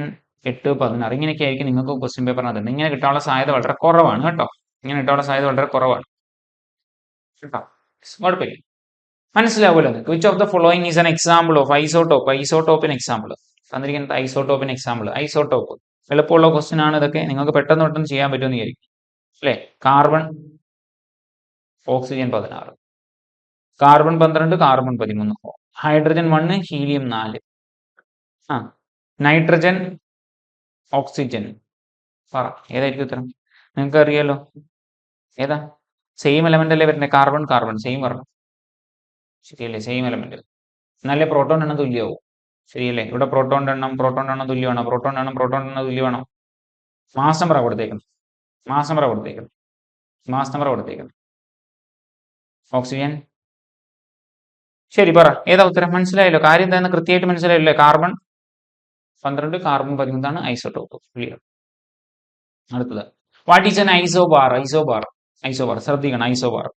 8 16. ഇങ്ങനെയൊക്കെ ആയിരിക്കും നിങ്ങൾക്ക് ക്വസ്റ്റ്യൻ പേപ്പറിനകത്ത്. ഇങ്ങനെ കിട്ടാനുള്ള സാധ്യത വളരെ കുറവാണ് കേട്ടോ. കേട്ടോ, കുഴപ്പമില്ല, മനസ്സിലാവുമല്ലോ നിങ്ങൾക്ക്. Which of the following is an example of ഐസോടോപ്പിന് എക്സാമ്പിൾ തന്നിരിക്കുന്നത്. ഐസോടോപ്പ് എളുപ്പമുള്ള ക്വസ്റ്റ്യൻ ആണ് ഇതൊക്കെ. നിങ്ങൾക്ക് പെട്ടെന്ന് ചെയ്യാൻ പറ്റുമെന്ന് വിചാരിക്കും അല്ലെ. Carbon, oxygen 16, carbon 12, carbon 13, hydrogen 1, helium 4, nitrogen, oxygen. പറ, ഏതായിരിക്കും ഉത്തരം? നിങ്ങൾക്ക് അറിയാലോ ഏതാ. സെയിം എലമെന്റ് അല്ലേ വരുന്നത്? കാർബൺ സെയിം പറഞ്ഞു. ശരിയല്ലേ, സെയിം എലമെന്റ്. എന്നാലേ പ്രോട്ടോൺ എണ്ണം തുല്യമാവും. ശരിയല്ലേ? ഇവിടെ പ്രോട്ടോണിന്റെ എണ്ണം തുല്യമാണോ? തുല്യമാണോ? മാസ് നമ്പറാ കൊടുത്തേക്കുന്നത്. ഓക്സിജൻ. ശരി, പറ ഏതാ ഉത്തരം? മനസ്സിലായല്ലോ കാര്യം എന്താണെന്ന് കൃത്യമായിട്ട് മനസ്സിലായല്ലോ. Carbon 12, carbon 13 isotope. ക്ലിയർ. അടുത്തത്, വാട്ട് ഈസ് എൻ ഐസോബാർ? ശ്രദ്ധിക്കണം. Isobar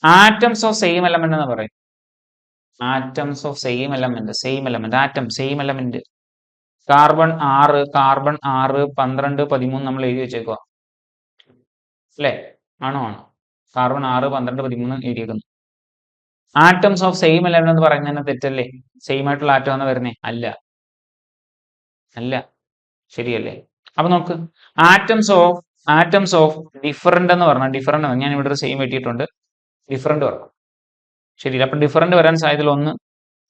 atoms of same element എന്ന് പറയും. Atoms of same element. Carbon 6 12 13 നമ്മൾ എഴുതി വെച്ചേക്കുക അല്ലേ? ആണോ? കാർബൺ 6 12 13 എഴുതിയേക്കുന്നു. ആറ്റംസ് ഓഫ് സെയിം എലമെന്റ് എന്ന് പറയുന്നത് തെറ്റല്ലേ? സെയിം ആയിട്ടുള്ള ആറ്റം എന്ന് വരുന്നേ? അല്ല. ശരിയല്ലേ? അപ്പൊ നോക്ക്, ആറ്റംസ് ഓഫ് ഡിഫറെന്റ് എന്ന് പറഞ്ഞാൽ ഞാൻ ഇവിടെ ഒരു സെയിം എഴുതിയിട്ടുണ്ട്. ഡിഫറെന്റ് പറഞ്ഞു. ശരിയല്ല? അപ്പൊ ഡിഫറെന്റ് വരാൻ സാധ്യത ഒന്ന്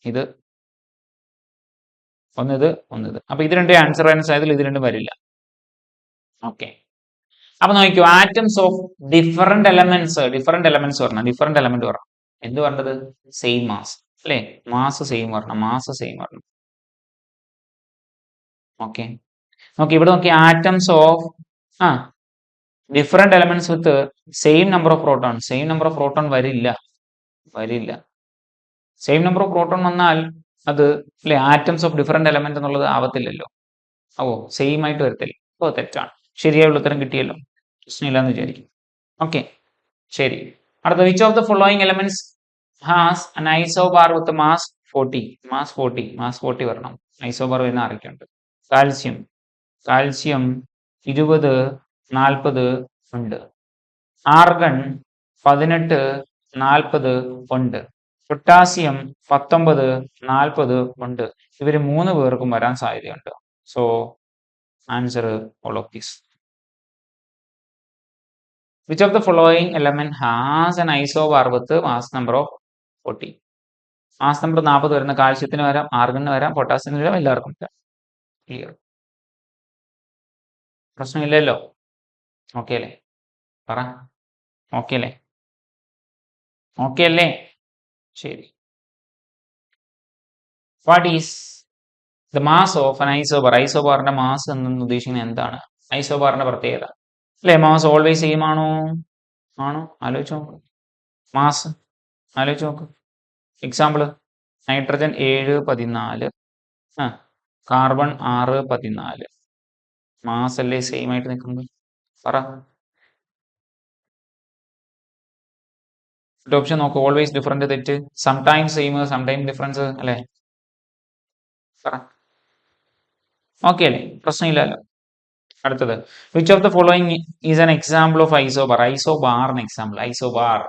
ഇത്, ഇത്. അപ്പൊ ഇത് രണ്ടും ആൻസർ വരാൻ സാധ്യത, ഇത് രണ്ടും വരില്ല. ഓക്കെ, അപ്പൊ നോക്കിക്കോ. ആറ്റംസ് ഓഫ് ഡിഫറെന്റ് എലമെന്റ്സ് പറഞ്ഞു. എന്ത് പറഞ്ഞത്? സെയിം മാസ് അല്ലെ? മാസ് സെയിം പറഞ്ഞു. ഓക്കെ, ഇവിടെ നോക്കി. Atoms of different elements with same number of proton വരില്ല. സെയിം നമ്പർ ഓഫ് പ്രോട്ടോൺ വന്നാൽ അത് അല്ലെ ആറ്റംസ് ഓഫ് ഡിഫറെന്റ് എലമെന്റ് എന്നുള്ളത് ആവത്തില്ലല്ലോ. സെയിം ആയിട്ട് വരത്തില്ല. തെറ്റാണ്. ശരിയായുള്ള ഉത്തരം കിട്ടിയല്ലോ. പ്രശ്നമില്ലാന്ന് വിചാരിക്കും. ഓക്കെ, ശരി. അടുത്ത, which of the following elements has an isobar with mass 40? Mass 40 വരണം. ഐസോബാർ വരുന്ന ആരൊക്കെയുണ്ട്? കാൽസ്യം 20 40 ഉണ്ട്. ആർഗൺ 18 40 ഉണ്ട്. പൊട്ടാസ്യം 19 40 ഉണ്ട്. ഇവര് 3 പേർക്കും വരാൻ സാധ്യതയുണ്ട്. So answer all of this. Which of the following element has an isobar with mass number of 40? Mass number 40 വരുന്ന കാൽസ്യത്തിന് വരാം, ആർഗണിന് വരാം, പൊട്ടാസ്യത്തിന് വരാം, എല്ലാവർക്കും വരാം. ക്ലിയർ, പ്രശ്നമില്ലല്ലോ. ഓക്കെ അല്ലേ? പറ, ഓക്കെ അല്ലേ? ശരി. What is the mass of an isobar. ഐസോബാറിന്റെ മാസ് എന്ന് ഉദ്ദേശിക്കുന്നത് എന്താണ്? ഐസോബാറിന്റെ പ്രത്യേകത അല്ലെ? മാസ് ഓൾവേസ് സെയിം ആണോ? ആലോചിച്ച് നോക്ക്. മാസ് ആലോചിച്ച് നോക്ക്. Example nitrogen 714, carbon 614. മാസ് അല്ലേ സെയിം ആയിട്ട് നിൽക്കുന്നത്? പറ. ഓപ്ഷൻ നോക്ക്. ഓൾവേസ് ഡിഫറൻറ്റ് തെറ്റ്, സംടൈംസ് സെയിം, സംടൈംസ് ഡിഫറൻസ് അല്ലേ? പറ. ഓക്കെ അല്ലേ? പ്രശ്നമില്ലല്ലോ. അടുത്തത്, which of the following is an example of isobar? ഐസോബാറിന് example. Isobar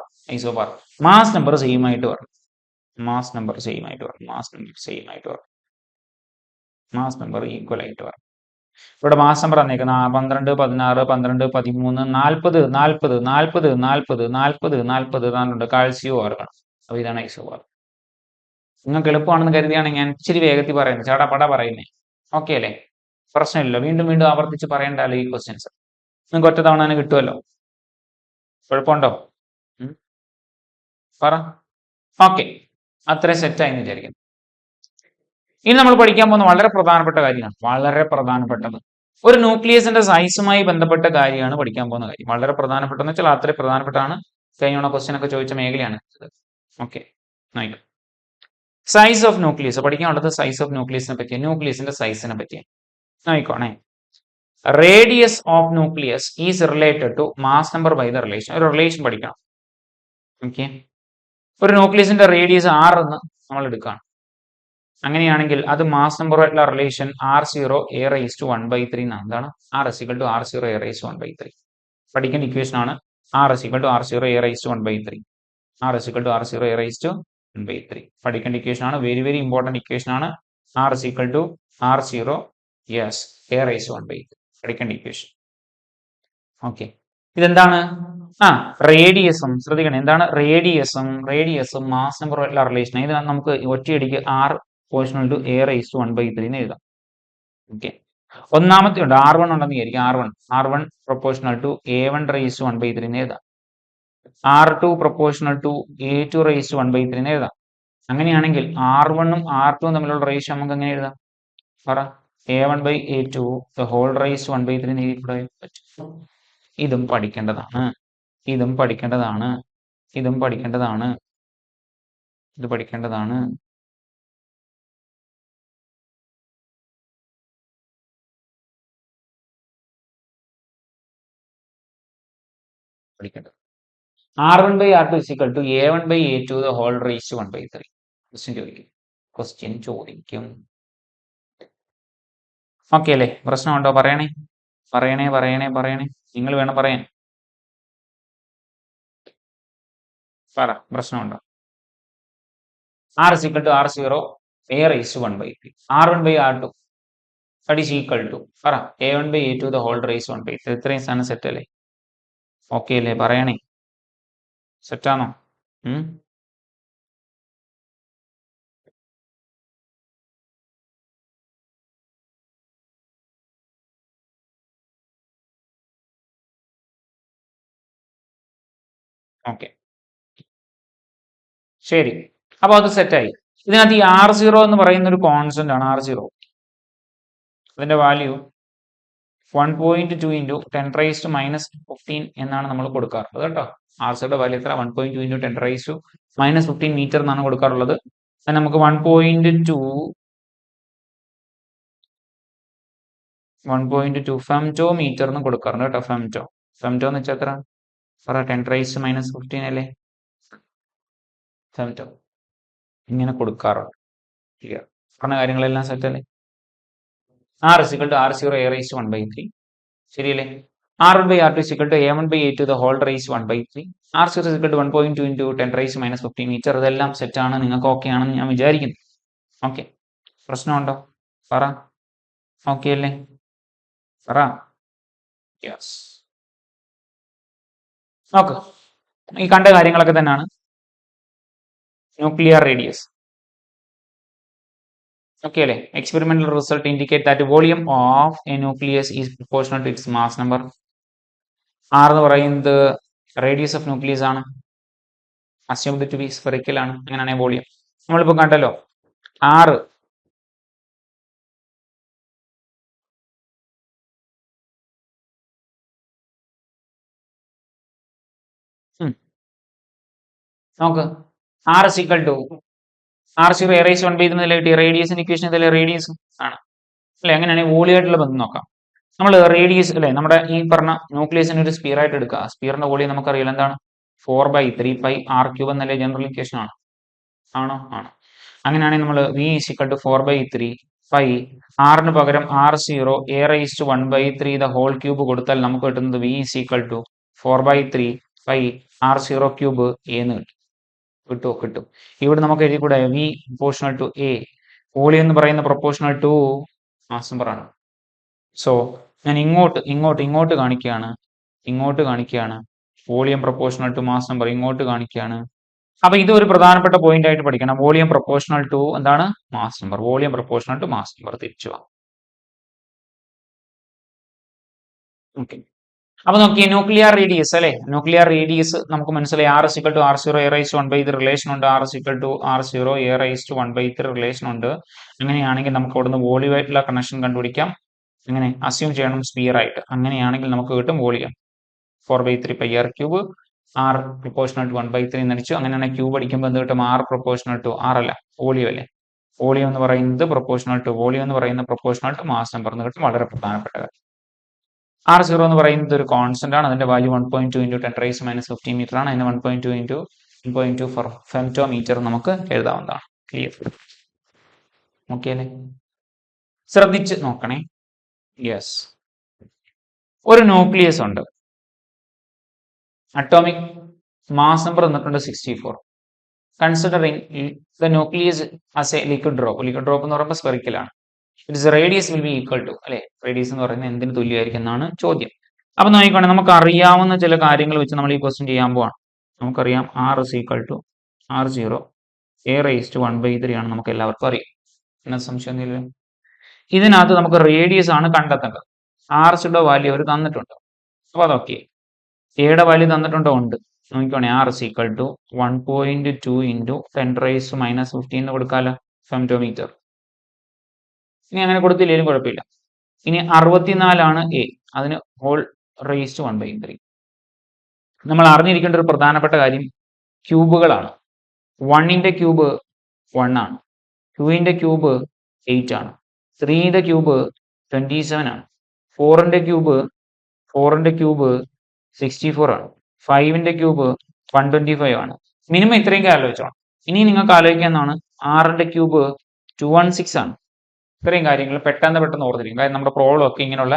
mass number same ആയിട്ട് വരണം. മാസ് നമ്പർ ഈക്വൽ ആയിട്ട് വരണം. ഇവിടെ മാസ് നമ്പർ തന്നേക്കുന്ന 12, 16, 12, 13, 40, 40, 40, 40, 40, 40 താണ്ടുണ്ട്. കാൽസ്യവും ഓർക്കണം. അപ്പൊ ഇതാണ് ഐസോബാർ. നിങ്ങൾക്ക് എളുപ്പമാണെന്ന് കരുതിയാണ് ഞാൻ ഇച്ചിരി വേഗത്തിൽ പറയുന്നത്, ചടപട പറയുന്നേ. ഓക്കെ അല്ലേ? പ്രശ്നമില്ല. വീണ്ടും വീണ്ടും ആവർത്തിച്ച് പറയണ്ടല്ലോ ഈ ക്വസ്റ്റ്യൻസ്. നിങ്ങൾക്ക് ഒറ്റ തവണ തന്നെ കിട്ടുമല്ലോ. കുഴപ്പമുണ്ടോ? പറ. ഓക്കെ, അത്രയും സെറ്റായി എന്ന് വിചാരിക്കുന്നു. ഇനി നമ്മൾ പഠിക്കാൻ പോകുന്ന വളരെ പ്രധാനപ്പെട്ട കാര്യമാണ്. വളരെ പ്രധാനപ്പെട്ടത് ഒരു ന്യൂക്ലിയസിന്റെ സൈസുമായി ബന്ധപ്പെട്ട കാര്യമാണ് പഠിക്കാൻ പോകുന്ന കാര്യം. വളരെ പ്രധാനപ്പെട്ടെന്ന് വെച്ചാൽ അത്രയും പ്രധാനപ്പെട്ടാണ്. കഴിഞ്ഞ ക്വസ്റ്റ്യൻ ഒക്കെ ചോദിച്ച മേഖലയാണ്. ഓക്കെ, സൈസ് ഓഫ് ന്യൂക്ലിയസ് പഠിക്കാനുള്ളത്. സൈസ് ഓഫ് ന്യൂക്ലിയസിനെ പറ്റി, ന്യൂക്ലിയസിന്റെ സൈസിനെ പറ്റി നോക്കണേ. Radius of nucleus is related to mass number by the relation. ഒരു റിലേഷൻ പഠിക്കണം. ഓക്കെ, ഒരു ന്യൂക്ലിയസിന്റെ റേഡിയസ് 6 എന്ന് നമ്മൾ എടുക്കുകയാണ്. അങ്ങനെയാണെങ്കിൽ അത് മാസ് നമ്പറുമായിട്ടുള്ള റിലേഷൻ R0 a⁻1/3 എന്നാണ്. എന്താണ്? R = R0 a⁻1/3. പഠിക്കേണ്ട ഇക്വേഷൻ ആണ്. R = R0 a⁻1/3. R = R0 a⁻1/3. പഠിക്കേണ്ട ഇക്വേഷൻ ആണ്. വെരി വെരി ഇമ്പോർട്ടന്റ് ഇക്വേഷൻ ആണ്. R = R0 a⁻1/3. പഠിക്കേണ്ട ഇക്വേഷൻ. ഓക്കെ, ഇതെന്താണ്? റേഡിയസും ശ്രദ്ധിക്കണം. എന്താണ്? റേഡിയസും മാസ് നമ്പറുമായിട്ടുള്ള റിലേഷൻ. ഇത് നമുക്ക് ഒറ്റയടിക്ക് R proportional to a⁻1/3 എന്ന് എഴുതാം. ഓക്കെ, ഒന്നാമത്തെ ഉണ്ട് R1 ഉണ്ടെന്ന് വിചാരിക്കും. R1 proportional to a1/1/3 എന്ന് എഴുതാം. R2 proportional to a2/1/3 എന്ന് എഴുതാം. അങ്ങനെയാണെങ്കിൽ R1 ഉം R2 ഉം തമ്മിലുള്ള റേഷ്യോ നമുക്ക് എങ്ങനെ എഴുതാം? പറ. a1/a2 the whole raised to 1/3 എന്ന് എഴുതിക്കൂടെ? ഇതും പഠിക്കേണ്ടതാണ്. ഇത് പഠിക്കേണ്ടതാണ്. R1/R2 = a1/a2 the whole raised to 1/3. Question ചോദിക്കും. ഓക്കെ അല്ലേ? പ്രശ്നമുണ്ടോ? പറയണേ. നിങ്ങൾ വേണം പറയാൻ. പറ, പ്രശ്നമുണ്ടോ? R = R0 a⁻1/3. R1/R2 that is equal to പറ a1/a2 the whole raised to 1/3. ഇത്രയും സാധനം സെറ്റ് അല്ലേ? ഓക്കെ അല്ലേ? പറയണേ. സെറ്റാണോ? ഓക്കെ, ശരി. അപ്പൊ അത് സെറ്റായി. ഇതിനകത്ത് ഈ R0 എന്ന് പറയുന്ന ഒരു കോൺസ്റ്റന്റ് ആണ്. R0 അതിന്റെ വാല്യൂ 1.2 × 10⁻⁻15 എന്നാണ് നമ്മൾ കൊടുക്കാറുള്ളത് കേട്ടോ. R0യുടെ വാല്യൂ എത്ര? 1.2 × 10⁻⁻15 മീറ്റർ എന്നാണ് കൊടുക്കാറുള്ളത്. അത് നമുക്ക് 1.2 ഫെംറ്റോ മീറ്റർ എന്ന് കൊടുക്കാറുണ്ട് കേട്ടോ. ഫെംറ്റോ എന്ന് വെച്ചാൽ എത്ര? പറ. 10⁻⁻15 അല്ലേ? ഫെംറ്റോ ഇങ്ങനെ കൊടുക്കാറുണ്ട്. ക്ലിയർ? പറഞ്ഞ കാര്യങ്ങളെല്ലാം സെറ്റ് അല്ലേ? R = R0 a⁻1/3. ശരിയല്ലേ? R1/R2 = a1/a2 the whole raised to 1/3. R0 = 1.2 × 10⁻⁻15 metre. ഇതെല്ലാം സെറ്റാണ്. നിങ്ങൾക്ക് ഓക്കെ ആണെന്ന് ഞാൻ വിചാരിക്കുന്നു. ഓക്കെ, പ്രശ്നമുണ്ടോ? പറ. ഓക്കെ അല്ലേ? പറ. യെസ്. നോക്ക്, ഈ കണ്ട കാര്യങ്ങളൊക്കെ തന്നെയാണ് ന്യൂക്ലിയർ റേഡിയസ്. ഓക്കെ അല്ലേ? Experimental result indicate that volume of a nucleus is proportional to its mass number. R എന്ന് പറയുന്നത് റേഡിയസ് ഓഫ് ന്യൂക്ലിയസ് ആണ്. അസ്യൂംഡ് ടു ബി സ്ഫെറിക്കൽ ആണ്. അങ്ങനെയാണെങ്കിൽ വോളിയം നമ്മളിപ്പോൾ കണ്ടല്ലോ. R നോക്ക് R is equal to R0 a raised 1 by 3 എന്നല്ലേ കിട്ടി റേഡിയസിന്റെ ഇക്വേഷൻ ഇതല്ലേ റേഡിയസ് ആണ് അല്ലെ അങ്ങനെയാണെങ്കിൽ വോളിയമായിട്ടുള്ള ബന്ധം നോക്കാം നമ്മൾ റേഡിയസ് അല്ലെ നമ്മുടെ ഈ പറഞ്ഞ ന്യൂക്ലിയസിന് ഒരു സ്പിയർ ആയിട്ട് എടുക്കുക സ്പിയറിന്റെ വോളിയം നമുക്കറിയില്ല എന്താണ് 4/3πr³ എന്നല്ലേ ജനറൽ ഇക്വേഷൻ ആണ് ആണോ ആണ് അങ്ങനെയാണെങ്കിൽ നമ്മൾ v is equal to 4/3π ആറിന് പകരം R0 a raised 1 by 3 the whole cube കൊടുത്താൽ നമുക്ക് കിട്ടുന്നത് v is equal to 4/3π R0³ എന്ന് കിട്ടും ഇവിടെ നമുക്ക് എഴുതി കൂടെ v proportional to a volume എന്ന് പറയുന്ന പ്രൊപ്പോർഷണൽ ടു മാസ് നമ്പർ ആണ് സോ ഞാൻ ഇങ്ങോട്ട് കാണിക്കുകയാണ് volume proportional to mass number ഇങ്ങോട്ട് കാണിക്കുകയാണ് അപ്പൊ ഇത് ഒരു പ്രധാനപ്പെട്ട പോയിന്റ് ആയിട്ട് പഠിക്കണം വോളിയം പ്രൊപ്പോർഷണൽ ടു എന്താണ് mass number volume proportional to mass number തിരിച്ചു വാ ഓക്കെ അപ്പൊ നോക്കിയേ ന്യൂക്ലിയർ റേഡിയസ് അല്ലെ ന്യൂക്ലിയർ റേഡിയസ് നമുക്ക് മനസ്സിലായി R is equal to R0 a raised 1 by 3 relation ഉണ്ട് R is equal to R0 a raised 1 by 3 relation ഉണ്ട് അങ്ങനെയാണെങ്കിൽ നമുക്ക് അവിടുന്ന് വോളിയമായിട്ടുള്ള കണക്ഷൻ കണ്ടുപിടിക്കാം അങ്ങനെ അസ്യൂം ചെയ്യണം സ്പിയർ ആയിട്ട് അങ്ങനെയാണെങ്കിൽ നമുക്ക് കിട്ടും volume 4/3πr³ R proportional to 1/3 എന്നടിച്ചു അങ്ങനെയാണെങ്കിൽ ക്യൂബ് അടിക്കുമ്പോൾ എന്ത് കിട്ടും R പ്രൊപ്പോർഷണൽ ടു R അല്ല വോളിയം അല്ലേ വോളിയം എന്ന് പറയുന്നത് പ്രൊപ്പോർഷണൽ ടു വോളിയം എന്ന് പറയുന്ന പ്രൊപ്പോർഷണൽ ടു മാസ് നമ്പർ എന്ന് കിട്ടും വളരെ പ്രധാനപ്പെട്ട കാര്യം R0 എന്ന് പറയുന്നത് ഒരു കോൺസ്റ്റന്റ് ആണ് അതിന്റെ വാല്യൂ 1.2 × 10⁻⁻15 മീറ്റർ ആണ് അതിന് 1.2 × 1.2 ഫെംറ്റോമീറ്റർ നമുക്ക് എഴുതാവുന്നതാണ് ക്ലിയർ ഓക്കെ അല്ലേ ശ്രദ്ധിച്ച് നോക്കണേ യെസ് ഒരു ന്യൂക്ലിയസ് ഉണ്ട് അറ്റോമിക് മാസ് നമ്പർ തന്നിട്ടുണ്ട് 64 considering the nucleus as a liquid drop എന്ന് പറയുമ്പോൾ സ്പെറിക്കൽ ആണ് its radius will be equal to അല്ലെ റേഡിയസ് എന്ന് പറയുന്നത് എന്തിന് തുല്യമായിരിക്കും എന്നാണ് ചോദ്യം അപ്പൊ നോക്കിക്കോണേ നമുക്ക് അറിയാവുന്ന ചില കാര്യങ്ങൾ വെച്ച് നമ്മൾ ഈ ക്വസ്റ്റ്യൻ ചെയ്യാൻ പോവാണ് നമുക്കറിയാം R is equal to R0 a raised 1/3 ആണ് നമുക്ക് എല്ലാവർക്കും അറിയാം എന്ന സംശയമൊന്നുമില്ല ഇതിനകത്ത് നമുക്ക് റേഡിയസ് ആണ് കണ്ടെത്തേണ്ടത് R വാല്യൂ അവർ തന്നിട്ടുണ്ട് അപ്പൊ അതൊക്കെ എയുടെ വാല്യൂ തന്നിട്ടുണ്ടോ ഉണ്ട് നോക്കിക്കോണേ R is equal to 1.2 × 10⁻⁻15 എന്ന് കൊടുക്കാലോ ഫെംറ്റോമീറ്റർ ഇനി അങ്ങനെ കൊടുത്തില്ലേലും കുഴപ്പമില്ല ഇനി 64 എ അതിന് ഹോൾ റേസ്ഡ് 1/3 നമ്മൾ അറിഞ്ഞിരിക്കേണ്ട ഒരു പ്രധാനപ്പെട്ട കാര്യം ക്യൂബുകളാണ് 1ന്റെ ക്യൂബ് 1 ആണ് 2ന്റെ ക്യൂബ് 8 ആണ് 3ന്റെ ക്യൂബ് 27 ആണ് 4ന്റെ ക്യൂബ് 64 ആണ് 5ന്റെ ക്യൂബ് 125 ആണ് മിനിമം ഇത്രയും ആലോചിച്ചോണം ഇനി നിങ്ങൾക്ക് ആലോചിക്കാവുന്നതാണ് 6ന്റെ ക്യൂബ് 216 ആണ് ഇത്രയും കാര്യങ്ങൾ പെട്ടെന്ന് ഓർത്തിരിക്കും കാരണം നമ്മുടെ പ്രോബ്ലം ഒക്കെ ഇങ്ങനെയുള്ള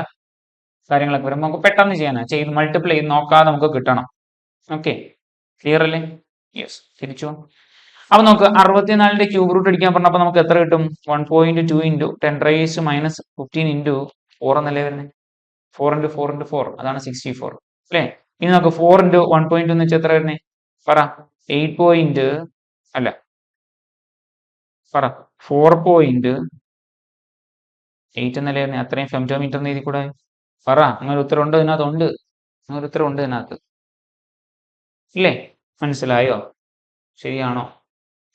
കാര്യങ്ങളൊക്കെ വരുമ്പോൾ നമുക്ക് പെട്ടെന്ന് ചെയ്യാനാണ് ചെയ്ത് മൾട്ടിപ്ലൈ ചെയ്ത് നോക്കാതെ നമുക്ക് കിട്ടണം ഓക്കെ ക്ലിയർ അല്ലേ യെസ് തിരിച്ചു അപ്പൊ നമുക്ക് 64ന്റെ ക്യൂബ് റൂട്ട് അടിക്കാൻ പറഞ്ഞപ്പോൾ നമുക്ക് എത്ര കിട്ടും 1.2 × 10⁻⁻15 × 4 എന്നല്ലേ വരുന്നത് 4 × 4 × 4 അതാണ് 64 അല്ലേ ഇനി നമുക്ക് 4 × 1.2 എന്ന് വെച്ചാൽ എത്ര വരുന്നേ പറ 8 അല്ല പറ 4.8 എന്നല്ലേ വരുന്നത് അത്രയും ഫെംറ്റോമീറ്റർ എഴുതി കൂടെ പറ അങ്ങനെ ഉത്തരം ഉണ്ട് ഇതിനകത്ത് ഇല്ലേ മനസ്സിലായോ ശരിയാണോ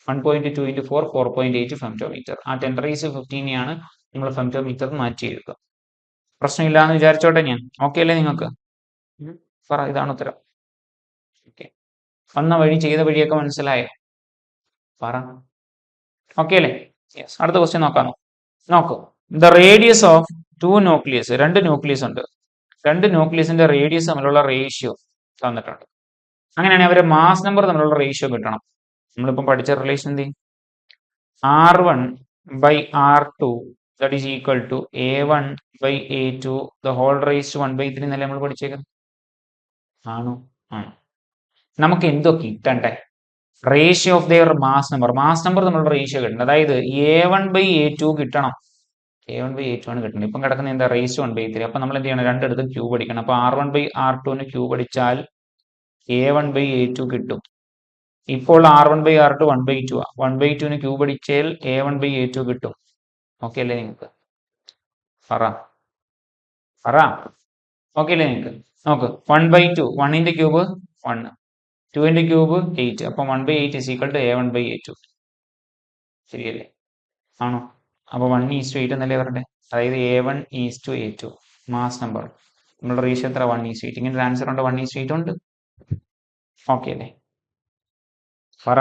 1.2 × 4 4.8 ഫെംറ്റോമീറ്റർ ആ 10⁻15 നമ്മൾ ഫെംറ്റോമീറ്റർ മാറ്റി എഴുതുക പ്രശ്നമില്ല എന്ന് വിചാരിച്ചോട്ടെ ഞാൻ ഓക്കെ അല്ലേ നിങ്ങൾക്ക് പറ ഇതാണ് ഉത്തരം ഓക്കെ വന്ന വഴി ചെയ്ത വഴിയൊക്കെ മനസ്സിലായോ പറ ഓക്കെ അല്ലേ യെസ് അടുത്ത ക്വസ്റ്റ്യൻ നോക്കൂ the radius of two nucleus രണ്ട് ന്യൂക്ലിയസ് ഉണ്ട് രണ്ട് ന്യൂക്ലിയസിന്റെ റേഡിയസ് തമ്മിലുള്ള റേഷ്യോ തന്നിട്ടുണ്ട് അങ്ങനെയാണെങ്കിൽ അവരെ മാസ് നമ്പർ തമ്മിലുള്ള റേഷ്യോ കിട്ടണം നമ്മളിപ്പം പഠിച്ച റിലേഷൻ എന്ത് R1/R2 that is equal to A1/A2 the whole raised 1/3 എന്നല്ലേ നമ്മൾ പഠിച്ചേക്കുന്നത് ആണോ നമുക്ക് എന്തൊക്കെ കിട്ടണ്ടേ ratio of their mass number തമ്മിലുള്ള റേഷ്യോ കിട്ടണം അതായത് A1/A2 കിട്ടണം A1/A2 ആണ് കിട്ടുന്നത് ഇപ്പം കിടക്കുന്ന എന്താ റേസ് 1/3 അപ്പൊ നമ്മൾ എന്ത് ചെയ്യണം രണ്ടിടത്തും ക്യൂബ് അടിക്കണം അപ്പൊ R1/R2 ക്യൂബ് അടിച്ചാൽ A1/A2 കിട്ടും ഇപ്പോൾ R1/R2 1/2 1/2 ക്യൂബ് അടിച്ചാൽ A1/A2 കിട്ടും ഓക്കെ അല്ലേ നിങ്ങൾക്ക് പറ ഓക്കെ അല്ലേ നിങ്ങൾക്ക് നോക്ക് 1/2 1ന്റെ ക്യൂബ് 1 2ന്റെ ക്യൂബ് 8 അപ്പൊ 1/8 is equal to A1/A2 ശരിയല്ലേ ആണോ അപ്പൊ 1:8 എന്നല്ലേ പറയണ്ടേ അതായത് A1:A2 മാസ് നമ്പർ നമ്മുടെ റേഷ്യോ എത്ര 1:8 ഇങ്ങനെ ആൻസർ ഉണ്ട് 1:8 ഉണ്ട് ഓക്കെ അല്ലേ? പറ.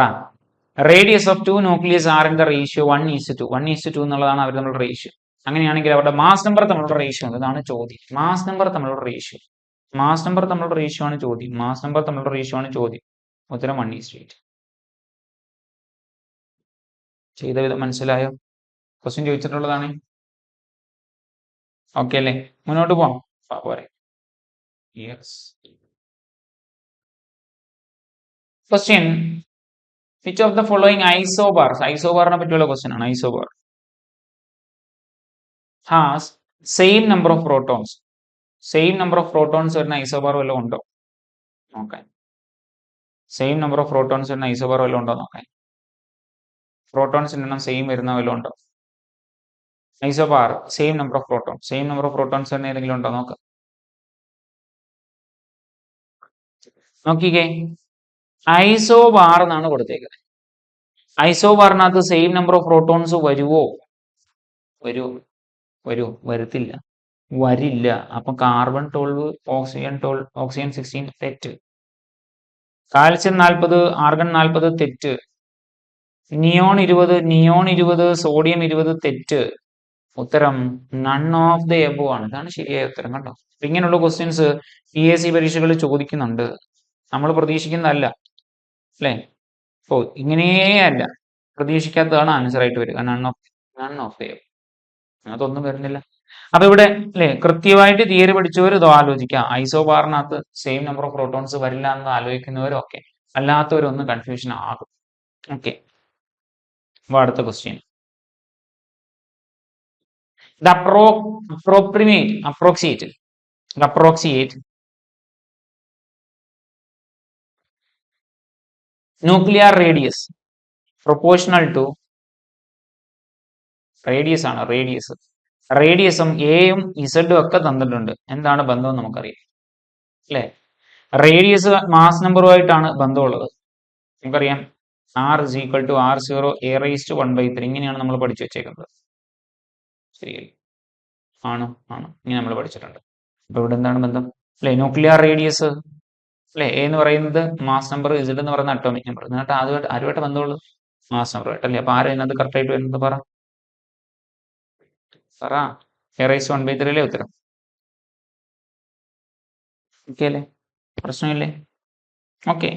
Radius of two nucleus are in the ratio 1:2. 1:2 എന്നുള്ളതാണ് അവർ തമ്മിലുള്ള റേഷ്യോ. അങ്ങനെയാണെങ്കിൽ അവരുടെ മാസ് നമ്പർ തമ്മിലുള്ള റേഷ്യോ ഉണ്ട്. ഇതാണ് ചോദ്യം. മാസ് നമ്പർ തമ്മിലുള്ള റേഷ്യോ. മാസ് നമ്പർ തമ്മിലുള്ള റേഷ്യോ ആണ് ചോദ്യം. മാസ് നമ്പർ തമ്മിലുള്ള റേഷ്യോ ആണ് ചോദ്യം. ഉത്തരം 1:8. ചെയ്ത വിധം മനസ്സിലായോ? ക്വസ്റ്റ്യൻ ചോദിച്ചിട്ടുള്ളതാണ്. ഓക്കെ അല്ലേ? മുന്നോട്ട് പോവാം. പോരെ. Yes. Question. Which of the following isobars, ഐസോബാറിനെ പറ്റിയുള്ള ക്വസ്റ്റ്യൻ ആണ്. Isobar has same number of protons. Same number of protons വരുന്ന ഐസോബാർ വല്ലതും ഉണ്ടോ നോക്കാൻ. സെയിം നമ്പർ ഓഫ് പ്രോട്ടോൺസ് വരുന്ന ഐസോബാർ വല്ലതും ഉണ്ടോ നോക്കാൻ. പ്രോട്ടോൺസിന്റെ എണ്ണം സെയിം വരുന്ന വല്ലതും ഉണ്ടോ? Isobar same number of protons. Same number of protons വരുന്ന ഏതെങ്കിലും ഉണ്ടോ നോക്കാം. നോക്കിക്കേ, ഐസോബാർ എന്നാണ് കൊടുത്തേക്കുന്നത്. ഐസോബാറിനകത്ത് സെയിം നമ്പർ ഓഫ് പ്രോട്ടോൺസ് വരുവോ? വരത്തില്ല, വരില്ല. അപ്പൊ കാർബൺ 12, ഓക്സിജൻ 12, ഓക്സിജൻ 16 തെറ്റ്. കാൽസ്യം 40, ആർഗൺ 40 തെറ്റ്. നിയോൺ 20, സോഡിയം 20 തെറ്റ്. ഉത്തരം നൺ ഓഫ് ദ എബോ ആണ്. ഇതാണ് ശരിയായ ഉത്തരം. കണ്ടോ? ഇങ്ങനെയുള്ള ക്വസ്റ്റ്യൻസ് PSC പരീക്ഷകളിൽ ചോദിക്കുന്നുണ്ട്. നമ്മൾ പ്രതീക്ഷിക്കുന്നതല്ല അല്ലേ? ഓ, ഇങ്ങനെയേ അല്ല, പ്രതീക്ഷിക്കാത്തതാണ് ആൻസർ ആയിട്ട് വരിക. None of the above. അതൊന്നും വരുന്നില്ല. അപ്പൊ ഇവിടെ അല്ലെ, കൃത്യമായിട്ട് തിയറി പഠിച്ചവർ ഇതോ ആലോചിക്കാം. ഐസോബാറിനകത്ത് സെയിം നമ്പർ ഓഫ് പ്രോട്ടോൺസ് വരില്ല എന്ന് ആലോചിക്കുന്നവരൊക്കെ, അല്ലാത്തവരൊന്നും കൺഫ്യൂഷൻ ആകും. ഓക്കെ, അപ്പൊ അടുത്ത question. The approximate nuclear radius proportional to radius ആണ്. റേഡിയസും എയും ഇസഡും ഒക്കെ തന്നിട്ടുണ്ട്. എന്താണ് ബന്ധം നമുക്കറിയാം അല്ലെ? റേഡിയസ് മാസ് നമ്പറുമായിട്ടാണ് ബന്ധമുള്ളത്. നമുക്കറിയാം R=R0 a⁻⁴ ഇങ്ങനെയാണ് നമ്മൾ പഠിച്ചു വെച്ചേക്കുന്നത്. ശരിയല്ലേ? ആണ്. ഇങ്ങനെ നമ്മൾ പഠിച്ചിട്ടുണ്ട്. അപ്പൊ ഇവിടെ എന്താണ് ബന്ധം അല്ലെ? ന്യൂക്ലിയർ റേഡിയസ് അല്ലെ, എ എന്ന് പറയുന്നത് മാസ് നമ്പർ, ഇസഡ് എന്ന് പറയുന്ന അറ്റോമിക് നമ്പർ. എന്നിട്ട് ആരുമായിട്ട് ബന്ധമുള്ളൂ? മാസ് നമ്പറുമായിട്ട് അല്ലേ? അപ്പൊ ആരും അതിനകത്ത് കറക്റ്റ് ആയിട്ട് വരുന്നത് പറ a⁻⁴ അല്ലേ ഉത്തരം. ഓക്കെ അല്ലേ? പ്രശ്നമില്ലേ? ഓക്കെ,